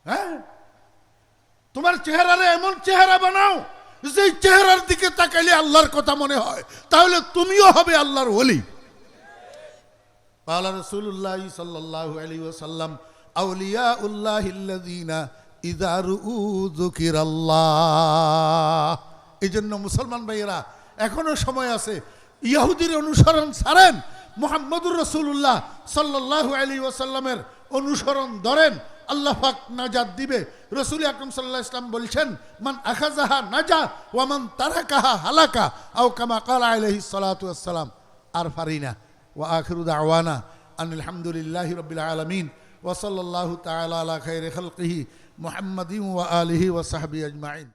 হ্যাঁ, তোমার চেহারারে এমন চেহারা বানাও যে চেহারার দিকে তাকাইলে আল্লাহর কথা মনে হয়, তাহলে তুমিও হবে আল্লাহর ওলি। قال رسول الله صلى الله عليه وسلم أولياء الله الذين إذا رؤوا ذكر الله। এই জন্য মুসলমান ভাইয়েরা এখনো সময় আছে, ইহুদির অনুসরণ ছাড়েন, মুহাম্মদুর রাসূলুল্লাহ সাল্লাল্লাহু আলাইহি ওয়াসাল্লামের অনুসরণ ধরেন, আল্লাহ পাক নাজাত দিবে। রাসূল আকরাম সাল্লাল্লাহু আলাইহি ওয়াসাল্লাম বলছেন, মান আখাযাহা নাজা ওয়া মান তারাকাহা হালাকা, আও কামা ক্বালা আলাইহিস সালাতু ওয়াস সালাম। আর ফারিনা ওয়া আখিরু দাওয়ানা আনিল হামদুলিল্লাহি রাব্বিল আলামিন ওয়া সাল্লাল্লাহু তাআলা আলা খাইরি খালকিহি মুহাম্মাদিন ওয়া আলিহি ওয়া সাহবিহি আজমাইন।